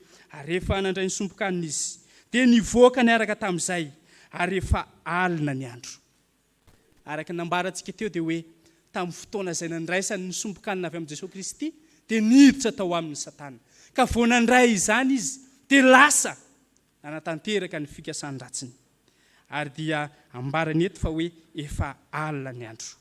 rehefa nandray ny sompokanina izy dia nivoaka niaraka tamin'izay ary rehefa alina ny andro. Araka nambarantsika teo dia hoe tamin'ny fotoana izay nandraisany ny sompokanina avy amin'ny Jesosy Kristy dia niditra tao amin'ny Satana. Ka vao nandray izany izy dia lasa nanatanteraka ny fikasany ratsiny. Ary dia ambarany eto fa hoe efa alina ny andro.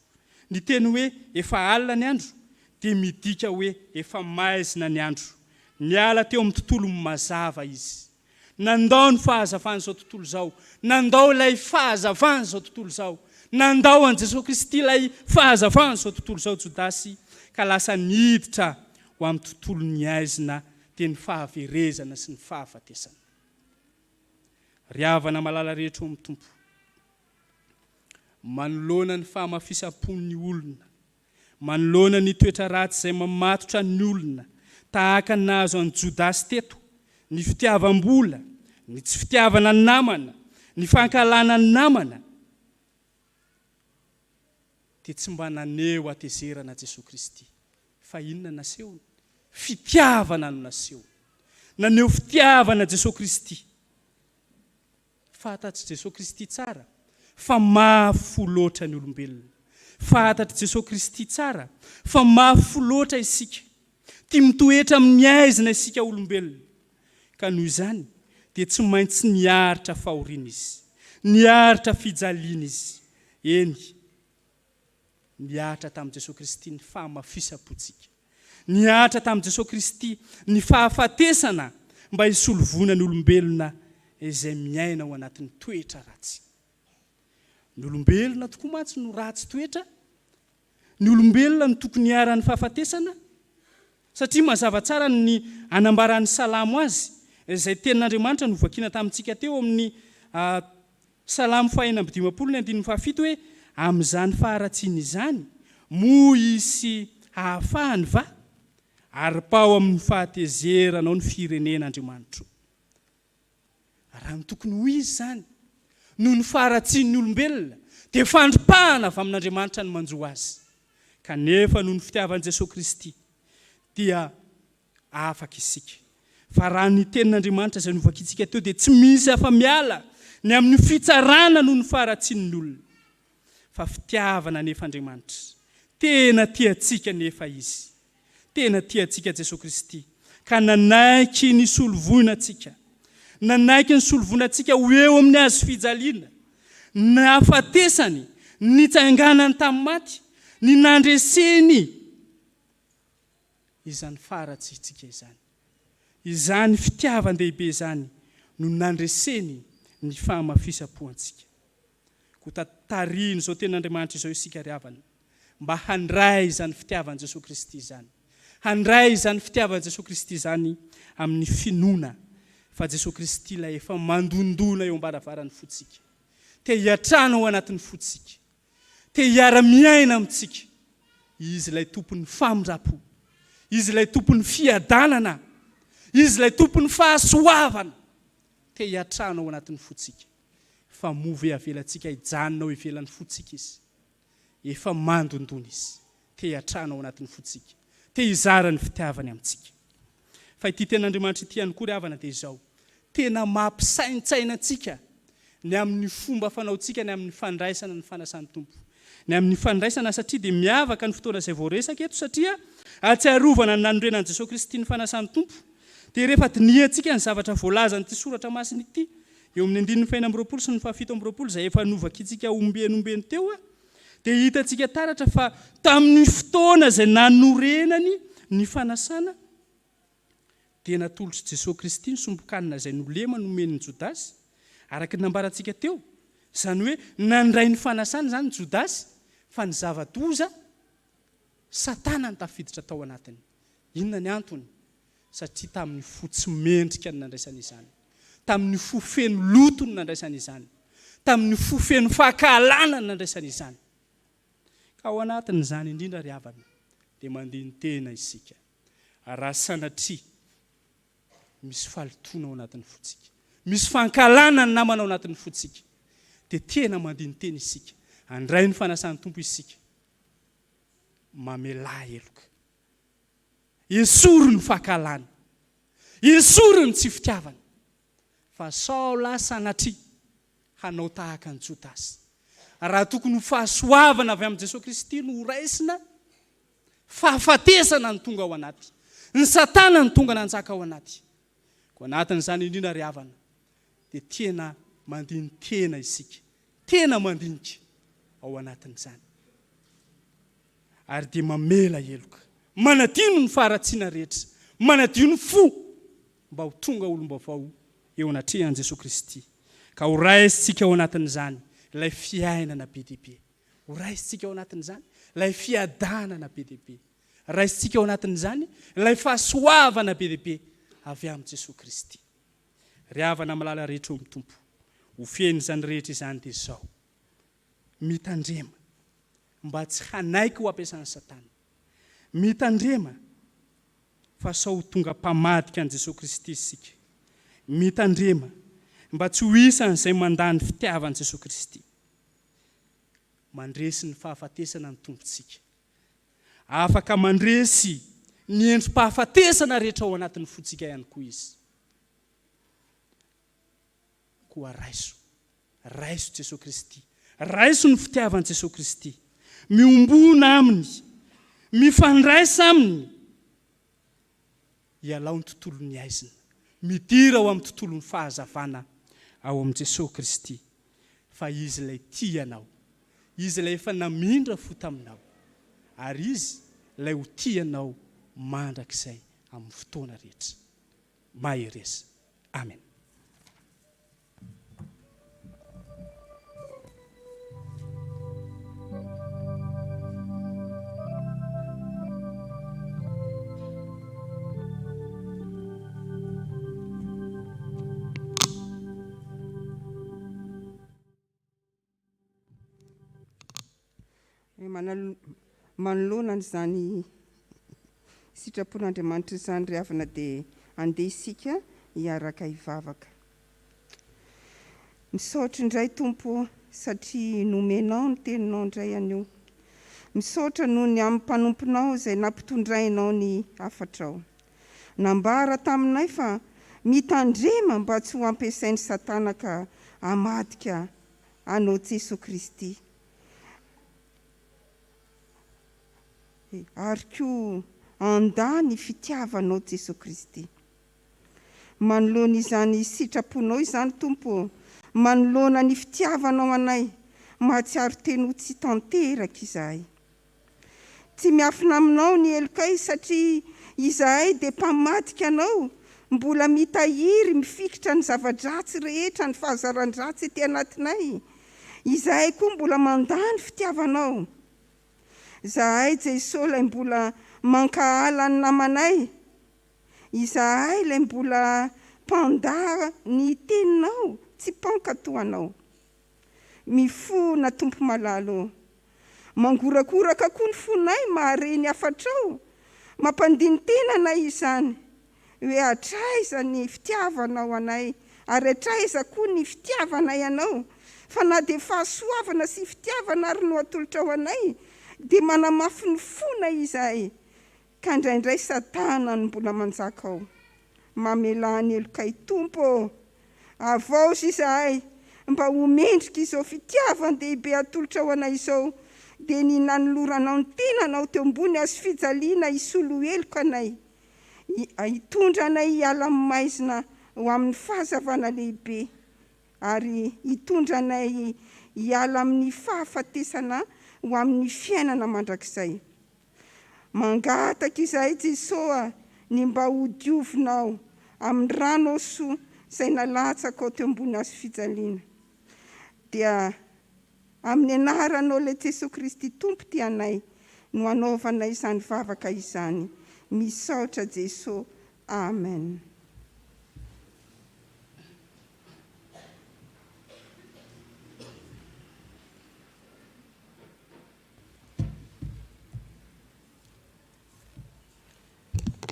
Ny teny hoe efa alina ny andro dia midika hoe efa maizina ny andro. Niala teo amin'ny tontolo mazava izy. Nandao ny fahazavana izao tontolo izao. Nandao ilay fahazavana izao tontolo izao. Nandao an Jesosy Kristy ilay fahazavana izao tontolo izao Jodasy, ka lasa niditra ho amin'ny tontolo ny aizina dia ny fahaverezana sy ny fahafatesana. Ry havana malala rehetra amin'ny Tompo, manoloana ny fahamafisam-pon'ny olona, manoloana ny toetra ratsy izay mamatotra ny olona, tahaka ny nahazo an Jodasy teto, ny fitiavam-bola, ny tsy fitiavana ny namana, ny fankalana ny namana, dia tsy mba naneo atezerana Jesosy Kristy. Fa inona nasehony? Fitiavana no nasehony. Naneo fitiavana Jesosy Kristy. Fantatry Jesosy Kristy tsara fa mafy loatra ny olombelona. Fantatry Jesosy Kristy tsara fa mafy loatra isika. Tia mitoetra amin'ny aizina isika olombelona. Ka noho izany dia tsy maintsy niaritra fahoriana izy, niaritra fijaliana izy. Eny, niaritra tamin'i Jesosy Kristy ny fahamafisapontsika. Niaritra tamin'i Jesosy Kristy ny fahafatesana mba hisolovona ny olombelona izay miaina ao anatin'ny toetra ratsy. Ny olombelona tokoa mantsy no ratsy toetra. Ny olombelona no tokony hiaran'ny fahafatesana. Satria mazava tsara ny anambaran'ny salamo azy, izay tenin'Andriamanitra no vakiana tamintsika teo amin'ny salamo 1:17 hoe amin'izany faharatsiana izany moa sy hahafahany va, ary pao amin'ny fahatezerana ao ny firenen'Andriamanitra. Raha ny tokony ho izy zany noho ny faharatsian'ny olombelona dia fandripahana avy amin'Andriamanitra ny manjo azy. Kanefa noho ny fitiavan'i Jesosy Kristy dia afaka isika. Fa raha ny tenin'Andriamanitra izay novakitsika teo dia tsy misy afa-miala ny amin'ny fitsarana noho ny faharatsian'ny olona. Fa fitiavana nefa Andriamanitra. Tena tiantsika nefa izy. Tena tiantsika Jesosy Kristy. Ka nanaiky ny solovonantsika. Nanaiky ny solovonantsika ho eo amin'ny azo fijaliana. Ny hafatesany, ny tsanganany tamin'ny maty, ny nandreseny. Izany faratsitsika izany. Izany fitiavan-dehibe izany no nandreseny ny fahamafisapoantsika. Ko tariny izao tenin'Andriamanitra izao isika ry havana, mba handray izany fitiavan Jesosy Kristy izany. Handray izany fitiavan Jesosy Kristy izany amin'ny finoana fa Jesosy Kristy ilay efa mandondona eo ambaravarany fotsika. Te hiatrana ao anatin'ny fotsika. Te hiara-miaina amintsika. Izy ilay tompon'ny famindrampo. Izy ilay tompon'ny fiadanana. Izy ilay tompon'ny fahasoavana. Te hiatrana ao anatin'ny fotsika. fa move avelantsika hijanonao ivelan'ny fotsika izy efa mandondona izy te hatrana ao anatin'ny fotsika te hizara ny fitiavany amintsika fa ity ten'Andriamanitra ity ihany koa ry havana dia izao tena mampisaintsainantsika ny amin'ny fomba fanaontsika ny amin'ny fandraisana ny fanasan'ny tompo ny amin'ny fandraisana satria dia miavaka ny fotoana izay voaresaka eto satria atsiarovana ny nanorenan'i Jesosy Kristy ny fanasan'ny tompo dia rehefa diniantsika ny zavatra voalazany ity soratra masina ity eo amin'ny 9:4 sy ny 7:7 izay efa novakitsika ombenombeny teo dia hitantsika taratra fa tamin'ny fotoana izay nanorenany ny fanasana dia natolotra Jesosy Kristy ny sombokanina izay nolema nomen'ny Jodasy araka ny nambarantsika teo izany hoe nandray ny fanasana izany Jodasy fa ny zava-doza Satana ny tafiditra tao anatiny. Inona ny antony? Satria tamin'ny fo tsy mendrika ny nandraisana izany, tamin'ny fo feno loto ny nandraisana izany, tamin'ny fo feno fahakalana ny nandraisana izany. Ka ao anatin'izany indrindra ry havana dia mandeha ny tena isika raha sanatria misy falotona ao anatin'ny fotsika, misy fankalana ny namana ao anatin'ny fotsika, dia tena mandeha ny tena isika handray ny fanasan'ny tompo isika mamela eloka, esoro ny fahakalana, esoro ny tsy fitiavana, fa sao la sanatria hanao tahaka ny Jodasy. Raha tokony ho fahasoavana avy amin'ny Jesosy Kristy no raisina, fahafatesana ny tonga ao anaty, ny Satana ny tonga nanjaka ao anaty. Ko anatin'izany indrindra ry havana dia tena mandihy ny tena isika, tena mandinika ao anatin'izany. Ary dia mamela eloka, manadino ny faharatsiana rehetra, manadino fo mba ho tonga olom-baovao eo anatrehan'i Jesosy Kristy. Ka ho raisitsika ao anatin'izany ilay fiainana be dia be, ho raisitsika ao anatin'izany ilay fiadanana be dia be, raisitsika ao anatin'izany ilay fahasoavana be dia be avy amin'ny Jesosy Kristy. Ry havana malala rehetra eo amin'ny tompo, ho fiaina izany rehetra izany dia izao: mitandrema mba tsy hanaiky ho ampiasan'ny Satana, mitandrema fa sao ho tonga mpamadika an'i Jesosy Kristy isika, mitandrema mba tsy ho isan'izay mandany fitiavan'i Jesosy Kristy, mandresy ny fahafatesana ny tompontsika, afaka mandresy ny endrim-pahafatesana rehetra ao anatin'ny fotsika ihany koa izy. Koa raiso Jesosy Kristy, raiso ny fitiavan'i Jesosy Kristy, miombona aminy, mifandraisa aminy, hialao ny tontolon'ny aizina, midira ao amin'ny tontolon'ny fahazavana ao amin'ny Jesosy Kristy, fa izy ilay tia anao, izy ilay efa namindra fo taminao, ary izy ilay ho tia anao mandrakizay amin'ny fotoana rehetra. Mahereza. Amen. Manoloana n'izany sitrapon'Andriamanitra izany ry havana dia andeha isika hiaraka hivavaka. Misaotra indray Tompo satria nomenao ny teninao indray anio. Misaotra noho ny amin'ny mpanomponao izay nampitondrainao ny hafatrao. Nambara taminay fa mitandrema mba tsy ho ampiasain'ny Satana ka hamadika anao Jesosy Kristy. Ary koa anda ny fitiavanao Jesosy Kristy. Manoloana izany sitraponao izany Tompo, manoloana ny fitiavanao anay, mahatsiaro teny ho tsy tanteraka izahay. Tsy miafina aminao ny elokay satria izahay dia mpamadika anao, mbola mitahiry mifikitra ny zava-dratsy rehetra, ny fahazaran-dratsy ety anatinay. Izahay koa mbola mandany fitiavanao. Izahay Jesosy ilay mbola mankahala ny namanay, izahay ilay mbola mpandà ny teninao, tsy mpankatoanao. Mifona Tompo malalo, mangorakoraka koa ny fonay mahare ny hafatrao, mampandiny tenanay izany, hoe hatraiza ny fitiavanao anay, ary hatraiza koa ny fitiavanay anao, fa na dia fahasoavana sy fitiavana ary no atolotra ao anay dia manamafy ny fona izahay, ka indraindray Satana no mbola manjaka ao. Mamelany elokay Tompo, avaozy izahay mba homendrika izao fitiavan-dehibe atolotra ao anay izao, dia ny nanoloranao ny tenanao teo ambony azo fijaliana isolo eloka anay, hitondra anay hiala amin'ny maizina ho amin'ny fahazavana lehibe, ary hitondra anay hiala amin'ny fahafatesana ho amin'ny fiainana mandrakizay. Mangataka izahay Jesosy ny mba hodiovinao amin'ny rano soa izay nalatsaka ao teo ambony azo fijaliana, dia amin'ny anaranao ilay Jesosy Kristy Tompo ty anay no anaovanay izany vavaka izany. Misaotra Jesosy. Amen.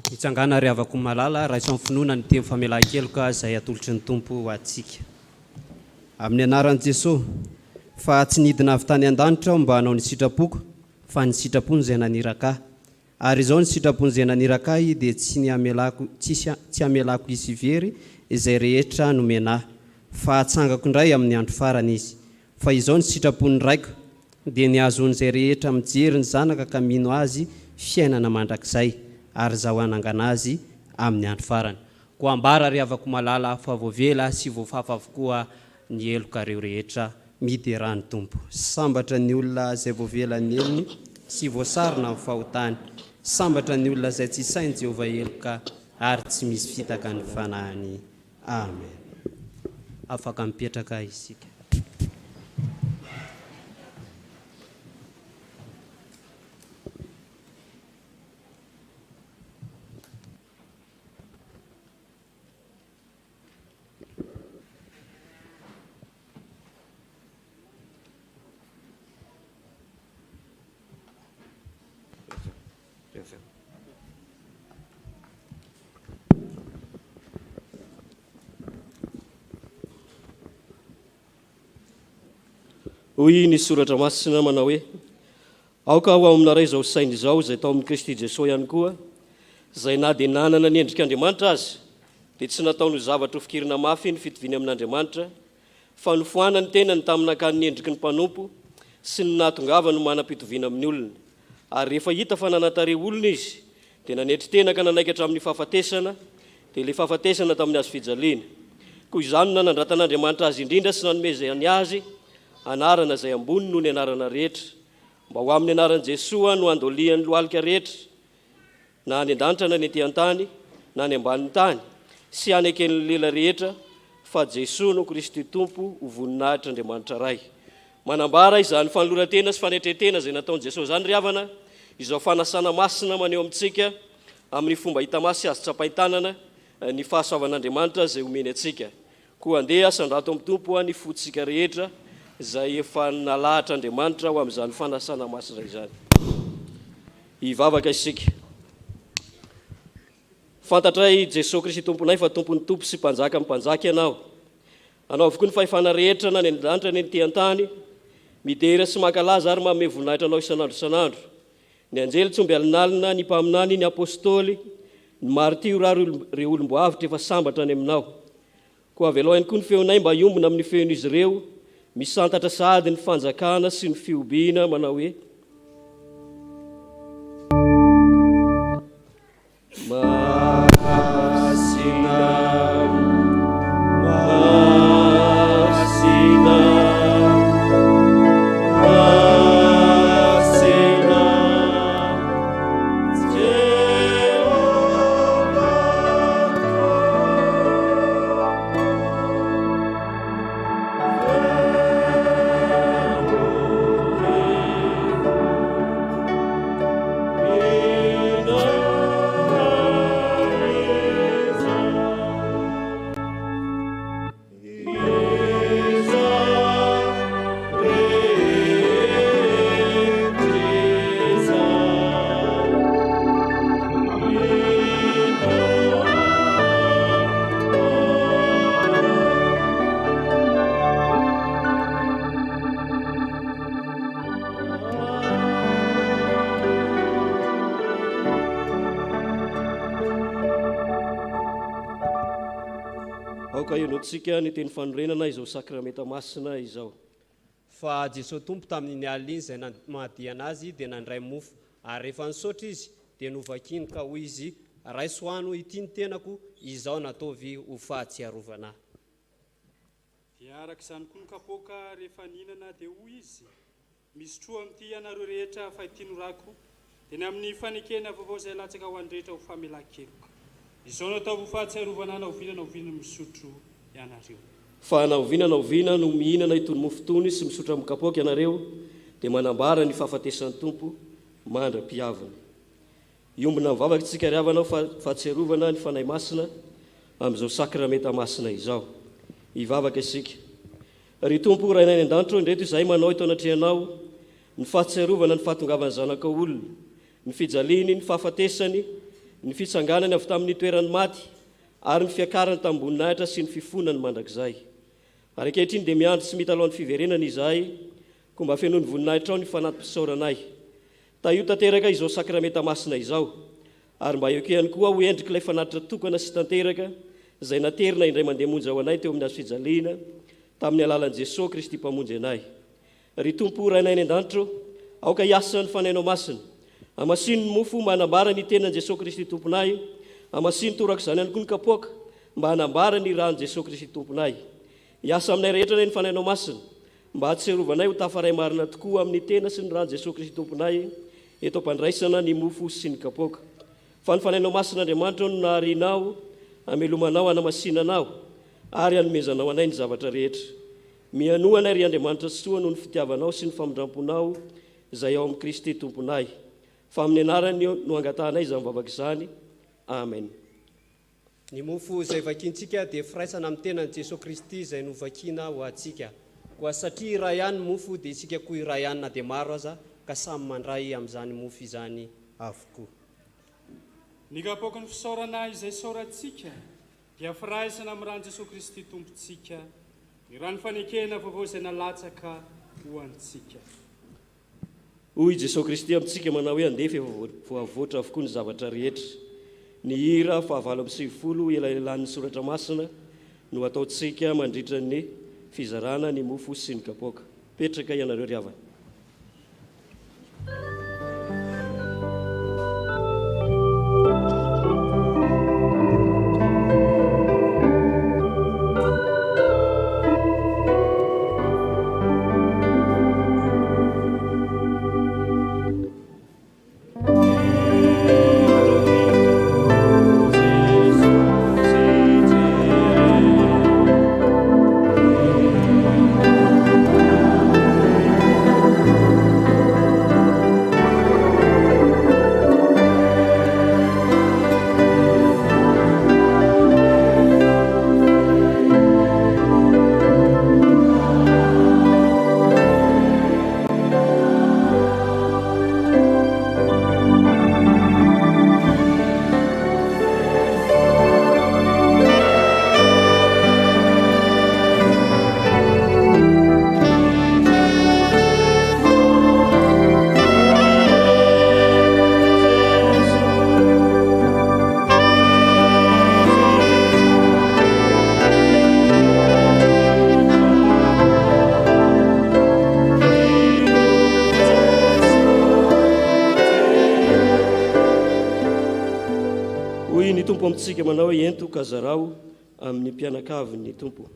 Hitsangana ry havako malala raisan'ny finoana ny teny famelan-keloka izay atolotry ny Tompo ho antsika. Amin'ny anaran'i Jesosy, fa tsy nidina avy tany an-danitra aho mba hanao ny sitrapoko, fa ny sitrapony izay naniraka. Ary izao ny sitrapony izay naniraka dia tsy hamelako izy very izay rehetra nomena, fa hatsangako indray amin'ny andro farany izy. Fa izao ny sitrapony raiko dia ny azon'izay rehetra mijery ny zanaka ka mino azy fiainana mandrakizay, ary zaho hanangana azy amin'ny andro farany. Ko ambara ry havako malala fa voavela sy voafafa avokoa ny elokareo rehetra miderany Tompo. Sambatra ny olona izay voavela ny elony sy voasarona amin'ny fahotany. Sambatra ny olona izay tsy sainy Jehovah eloka ary tsy misy fitaka ny fanahiny. Amen. Afaka mipetraka isika. Hoy ny soratra masina manao hoe: aoka ho aminareo izao saina izao izay tao amin'ny Kristy Jesosy ihany koa, izay na dia nanana ny endrik'Andriamanitra azy, dia tsy nataony ho zavatra ho fikirina mafy ny fitoviany amin'Andriamanitra, fa nofohana ny tenany tamin'ankany ny endriky ny mpanompo sy ny nahatongava no manam-pitoviana amin'ny olona. Ary rehefa hita fa nanatare olona izy, dia nanetry tena ka nanaikatra amin'ny fahafatesana, dia ilay fahafatesana tamin'ny azo fijaliana. Koa izany na nandratan'Andriamanitra azy indrindra sy nanomezany azy anarana izay ambony noho ny anarana rehetra, mba ho amin'ny anaran'i Jesosy no andolian'ny lohalika rehetra, na any an-danitra na ny ety an-tany na ny ambanin'ny tany, sy aneken'ny lela rehetra, fa Jesosy no Kristy Tompo ho voninahitr'Andriamanitra ray. Manambara izany fanoloran-tena sy fanetretena izay nataon'i Jesosy zany ry havana, izao fanasana masina maneho amintsika amin'ny fomba hita masy azo tsapain-tanana ny fahasoavan'Andriamanitra izay omeny antsika. Koa andeha sandrato amin'ny Tompo ny fotsika rehetra izay efa nalahitr'Andriamanitra ho amin'izany fanasana masina izany. Hivavaka isika. Fantatray Jesosy Kristy Tomponay fa Tompon'ny Tompo sy mpanjaka mpanjaka ianao. Anao avokoa ny fahefana rehetra na ny an-danitra ny ety an-tany, midera sy mankalaza ary manome voninahitra anao isan'andro isan'andro. Ny anjely tsy omby alinalina, ny mpaminany, ny apôstôly, ny martio rary ireo olom-boavitra efa sambatra any aminao. Koa avy aloha ihany koa ny feonay mba hiombona amin'ny feon'izy ireo, misantatra sady ny fanjakana sy ny fiobiana manao hoe: aoka enoantsika ny teny fanorenana izao sakramenta masina izao. Fa Jesosy tompo tamin'ny alina iny izay mahadi anazy dia nandray mofo ary rehefa nisaotra izy dia novakiny ka hoy izy raisoano ity ny tenako izao nataovy ho fahatsiarovana. Dia araka izany koa ny kapoaka rehefa ninana dia hoy izy misy troa amin'ity ianareo rehetra fa ity norako dia ny amin'ny fanekena vaovao izay latsaka ho andrehetra ho famelan-keloka. Izao natao ho fahatsiarovana naovinana misotro ianareo. Fa naovinana no mihinana itony mofo itony sy misotra amin'ny kapoaka ianareo dia manambara ny fahafatesan'ny tompo mandra-piavana. Iombona mivavaka tsika riavanao fahatsiarovana ny fanahy masina amin'izao sakramenta masina izao. Hivavaka isika. Ry tompo rainay any an-danitro indreto izahay manao ito anatrehanao ny fahatsiarovana ny fahatongavany zanaka olona, ny fijaliany, ny fahafatesany, ny fitsanganany avy tamin'ny toerany maty ary ny fiakarany tamin'ny mboninahitra sy ny fifonany mandrakizay. Ary ankehitriny dia miandry sy mitalohan'ny fiverenana izahay koa mba fenoany voninahitra ao ny fanampy-pisauranay. Io tanteraka izao sakramenta masina izao ary mba eo ihany koa ho endrika ilay fanatitra tokana sy tanteraka izay naterina indray mandeha monjy ao anay teo amin'ny azo fijaliana tamin'ny alalan'i Jesosy Kristy mpamonjy anay. Ry tompo rainay any an-danitro, aoka hiasa ny fanainao masina, amasino ny mofo manambara ny tenan'i Jesosy Kristy tomponay, amasino toraka izany ihany koa ny kapoaka mba hanambara ny rahan'i Jesosy Kristy tomponay. Hiasa aminay rehetra nay ny fanainao masina mba hatsiarovanay ho tafaray marina tokoa amin'ny tena sy ny rahan'i Jesosy Kristy tomponay eto ampandraisana ny mofo sy ny kapoaka. Fa ny fanainao masin'Andriamanitra no naharianao, amelomanao, hanamasinanao ary hanomezanao anay ny zavatra rehetra. Mianoana ry Andriamanitra soa noho ny fitiavanao sy ny famindramponao izay ao amin'ny Kristy tomponay. Fa amin'ny anarany no angatahanay izany mivavaka izany. Amen. Ny mofo izay vakintsika dia firaisana amin'ny tenan'i Jesosy Kristy izay novakina ho antsika. Koa satria iray ihany mofo dia isika koa iray ihany na dia maro aza ka samy mandray amin'izany mofo izany avokoa. Ny kapoaka ny fisaorana izay saorantsika dia firaisana amin'ny ran'i Jesosy Kristy tompontsika, ny rano fanekena vaovao izay nalatsaka ho antsika. Hoy Jesosy Kristy amintsika manao hoe andefa voavoatra avokoa ny zavatra rehetra. Ny hira fahavalo amby 90 elaelan'ny soratra masina no ataontsika mandritra ny fizarana ny mofo sy ny kapoaka. Petraka ianareo ry havana. Tsika manao hoe ento kazarao amin'ny mpianakavy tompo.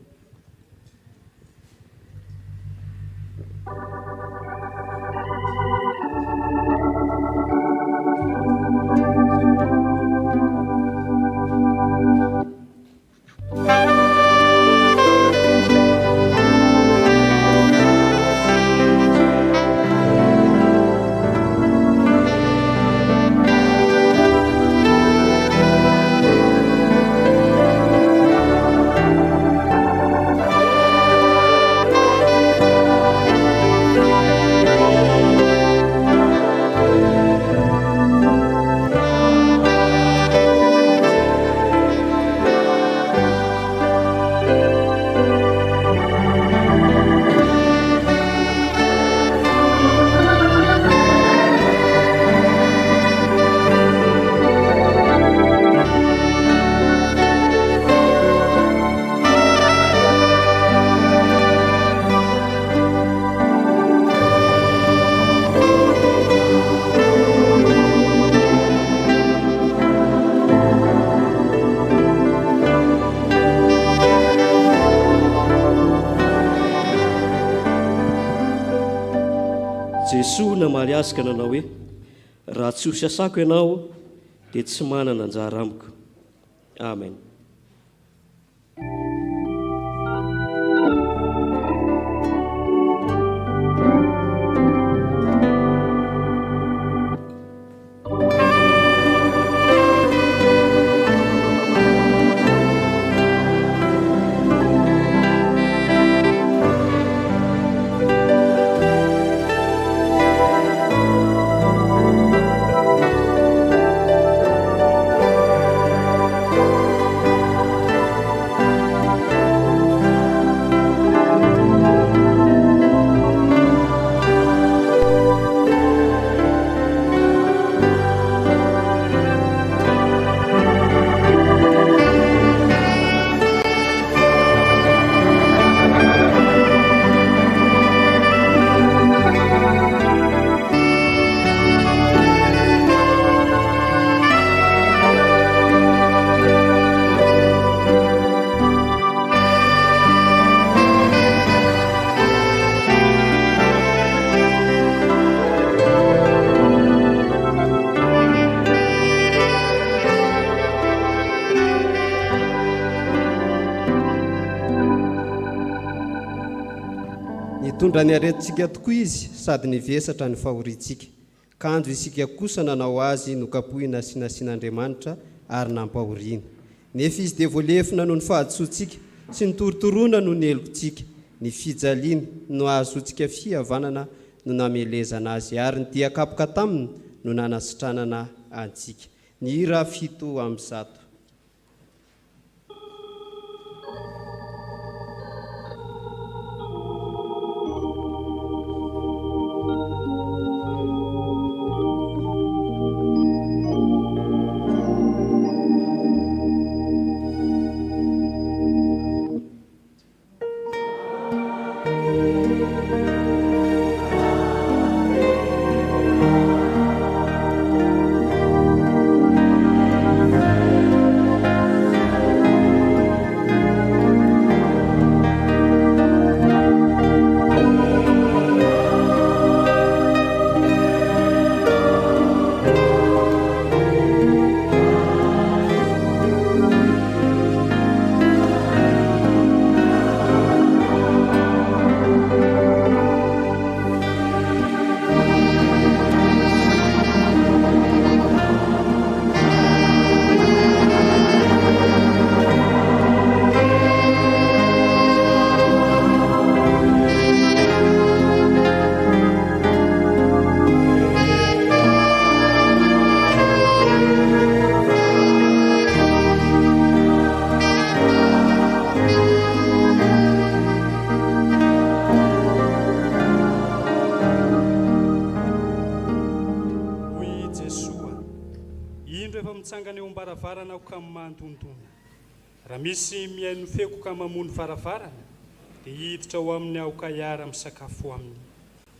Jesoa namaly asika nanao hoe raha tsy ho sasako ianao dia tsy manana anjara amiko. Amen. Tondra ny aretintsika tokoa izy sady nivesatra ny fahoritsika. Kanjo isika kosa nanao azy nokapohina sy nasian'Andriamanitra ary nampahoriana. Nefa izy dia voalefina noho ny fahadisoantsika sy ny torotoroana noho ny helokontsika. Ny fijaliana no ahazoantsika fihavanana no namelezana azy ary ny diakapoka taminy no nanasitranana antsika. Ny hira 7:1. Raha misy miaino feko ka mamono varavarana dia hiditra ao amin'ny aoka hiara misakafo aminy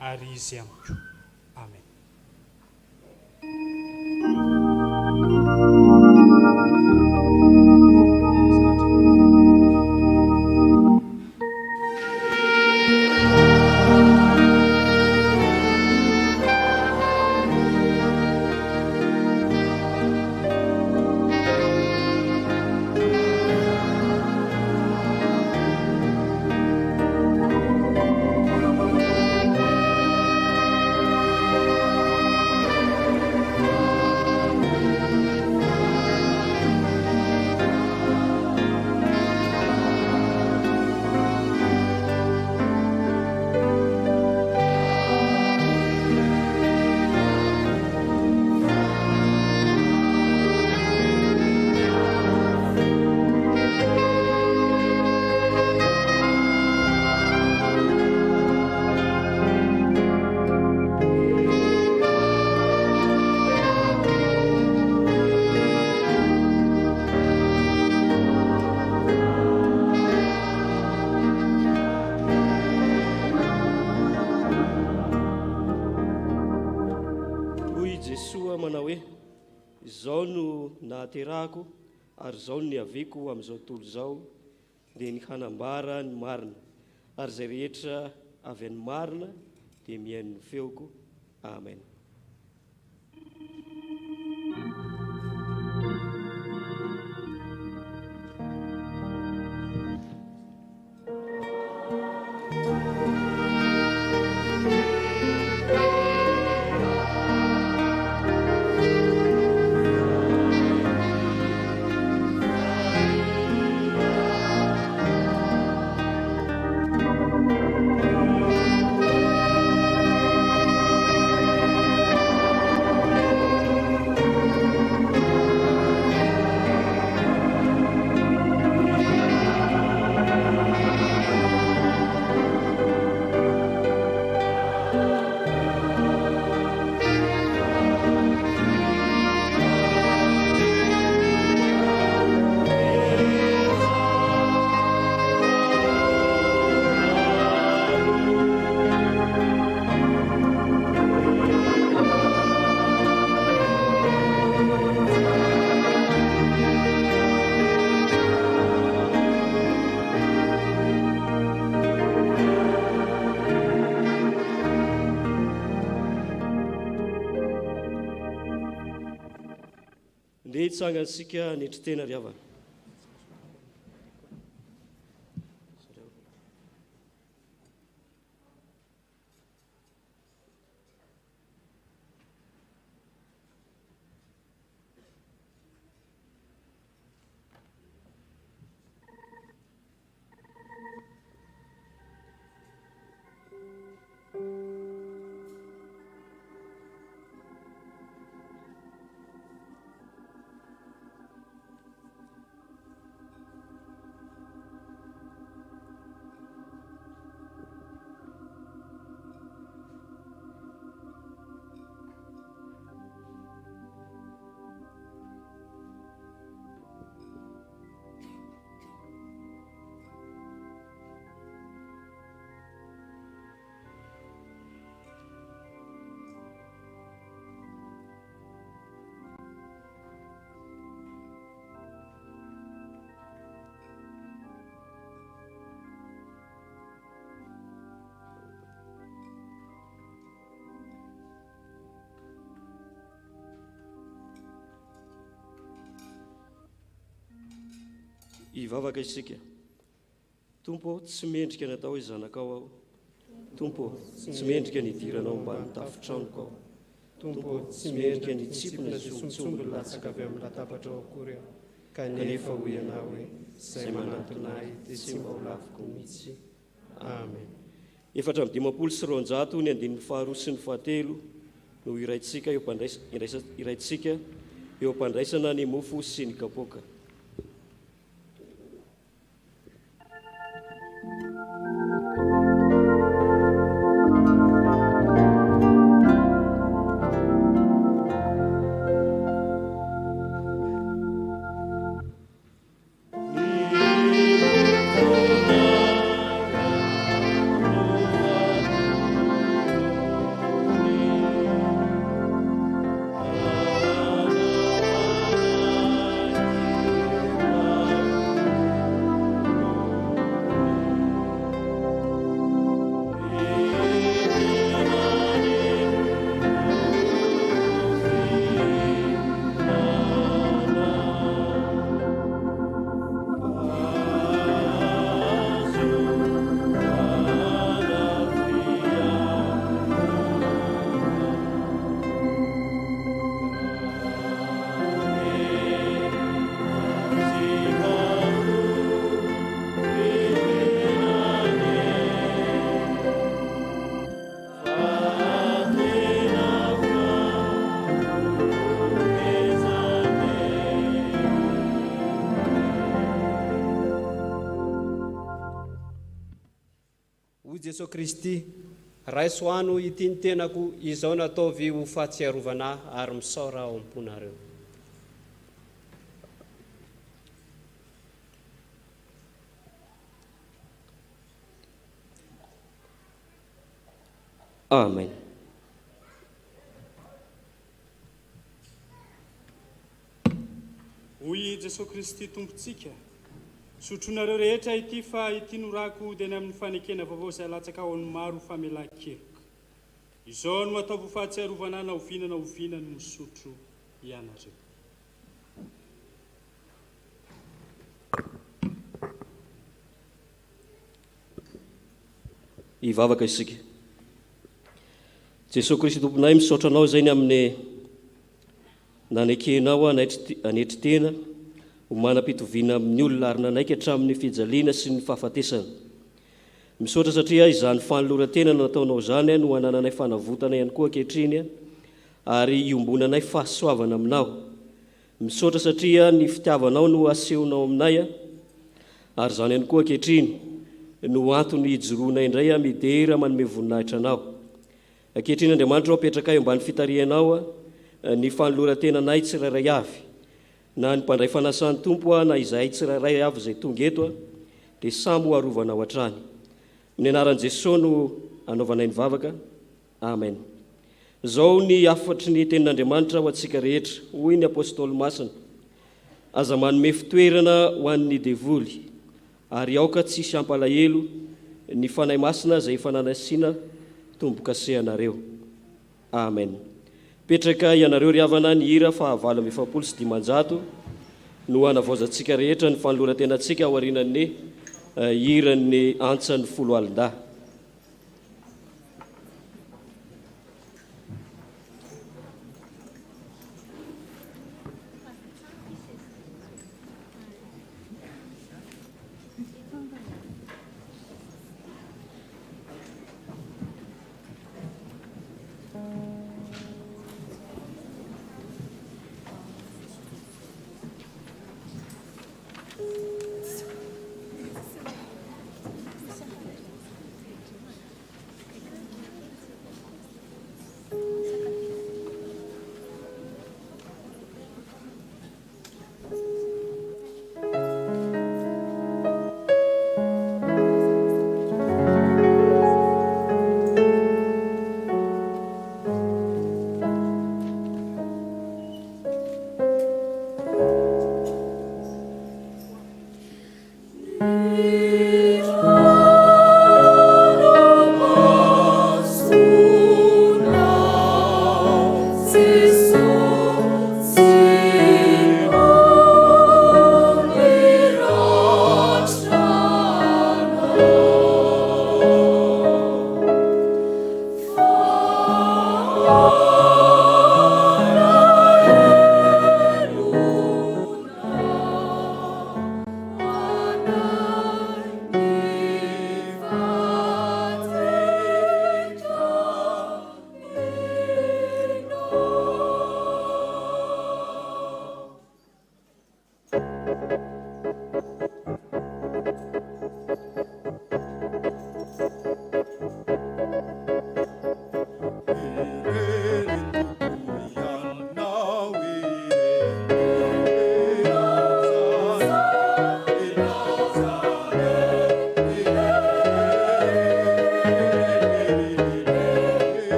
ary izy amiko. Amen. Zao no nahaterahako ary zao no niaviko amin'izao tontolo zao dia ny hanambara ny marina ary zay rehetra avy any marina dia mihaino ny feoko Amen. Ny tsangansika nitry tena ry havana. Ivavaka isika. Tompo, tsy mendrika natao hoe zanakao aho. Tompo, tsy mendrika nidiranao ambany tafotranoko aho. Tompo, tsy mendrika nitsipona zontsongo latsaka avy amin'ny latabatra ao akory aho. Kanefa ho ianao hoe izay manantonay dia tsy mba ho laviko mihitsy. Amen. 750 ny andininy faharoa sy ny fahatelo no iraitsika eo ampandraisana ny mofo sy ny kapoaka. Jesosy Kristy, raisoano ity ny tenako izao nataovy ho fahatsiarovana ary misaora ao am-ponareo. Amen. Hoy Jesosy Kristy tompontsika, sotronareo rehetra ity fa ity norako dia ny amin'ny fanekena vaovao izay latsaka ao ny maro famelan-keloka. izao no ataovy fahatsiarovana na ovinana ovinany misotro ianareo. Ivavaka isika. Jesosy Kristy tomponay misaotra anao zay ny amin'ny nanekenao anetry tena ho manam-pitoviana amin'ny olona ary nanaiky hatramin'ny fijaliana sy ny fahafatesana. Misaotra satria izany fanoloran-tena nataonao zany no hanananay fanavotana ihany koa ankehitriny ary iombonanay fahasoavana aminao. Misaotra satria ny fitiavanao no asehonao aminay ary zany ihany koa ankehitriny no antony hijoroana indray midera manome voninahitra anao. Ankehitriny Andriamanitra ao petraka eo ambany fitarianao ny fanoloran-tenanay tsirairay avy na ny mpandray fanasan'ny tompo na izay tsirairay avy zay tonga eto dia samy ho arovanao hatrany. Amin'ny anaran'i Jesosy no anaovanay ny vavaka. Amen. Zao ny afatry ny tenin'Andriamanitra ho antsika rehetra, hoy ny apôstôly masina: aza manome fitoerana ho an'ny devoly ary aoka tsisy hampalahelo ny fanahy masina zay fananasiana tombo-kasehanareo. Amen. Petraka ianareo ry havana ny hira fa 750 no hanavaozantsika rehetra ny fanoloran-tenantsika ao aorian'ny hiran'ny antsan'ny 10 alin-dahy.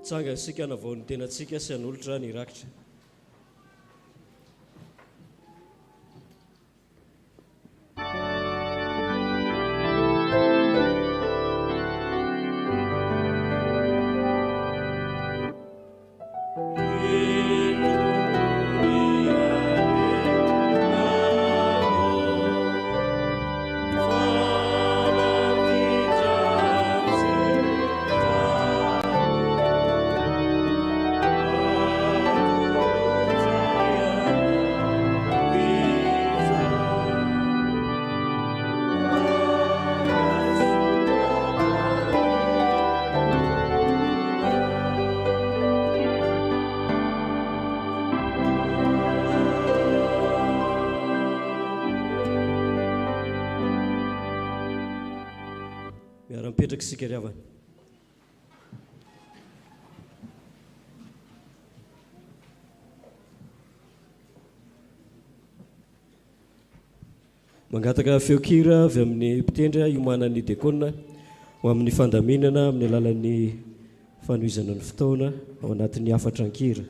tsanga isika navaon'ny tenantsika sy an'olotra ny rakitra. Miara-mipetraka isika ry havana. Mangataka feokira avy amin'ny mpitendry iomanan'ny diakona ho amin'ny fandaminana amin'ny alalan'ny fanohizana ny fotoana ao anatin'ny afatra ankira.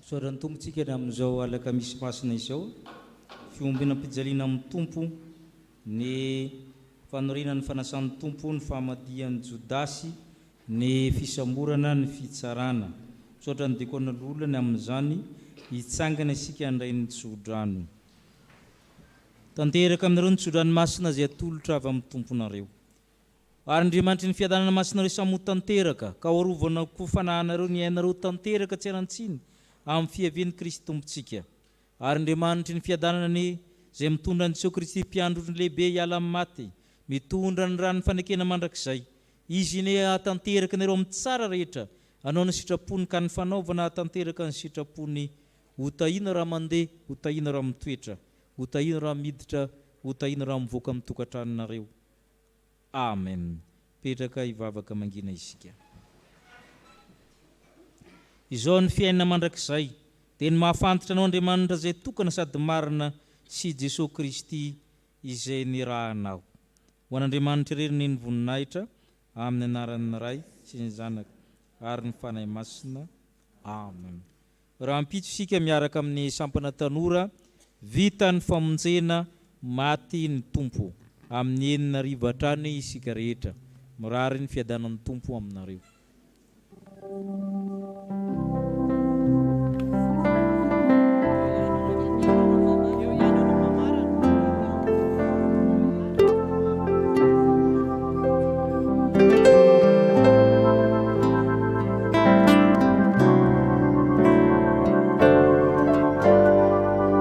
Soaran'ny tompontsika amin'izao alakamisy masina izao, fiombina am-pijaliana amin'ny tompo, ny fanorinan'ny fanasan'ny tompo, ny famadian'ny Jodasy, ny fisamborana, ny fitsarana. Misaotra ny diakona lolany amin'izany hitsangana isika handray ny tsodrano. Tanteraka aminareo ny tsodrano masina izay atolotra avy amin'ny tomponareo. Ary Andriamanitry ny fiadanana masinareo samy ho tanteraka, ka hoarovana koa fanahinareo ny ainareo tanteraka tsy arantsiny amin'ny fiavian'i Kristy tompontsika. Ary Andriamanitry ny fiadanana ny izay mitondra ny Jesoa Kristy mpiandro ny lehibe hiala amin'ny maty, mitondra ny ran'ny fanekena mandrakizay. Izy ny hatanteraka nareo amin'ny tsara rehetra, anao ny sitrapony ka ny fanaovana hatanteraka ny sitrapony. Hotahina raha mandeha, hotahina raha mitoetra, hotahina raha miditra, hotahina raha mivoaka amin'ny tokantranonareo. Amen. Petraka hivavaka mangina isika. Izao ny fiainana mandrakizay, dia ny mahafantatra anao Andriamanitra izay tokana sady marina sy Jesosy Kristy izay nirahanao. Ho an'Andriamanitra irery ny voninahitra amin'ny anaran'ny Ray sy ny Zanaka ary ny Fanahy Masina. Amen. Raha ampitsosika miaraka amin'ny sampana tanora vita ny famonjena maty ny Tompo amin'ny 9 hatrany isika rehetra. Mirary ny fiadanan'ny Tompo aminareo.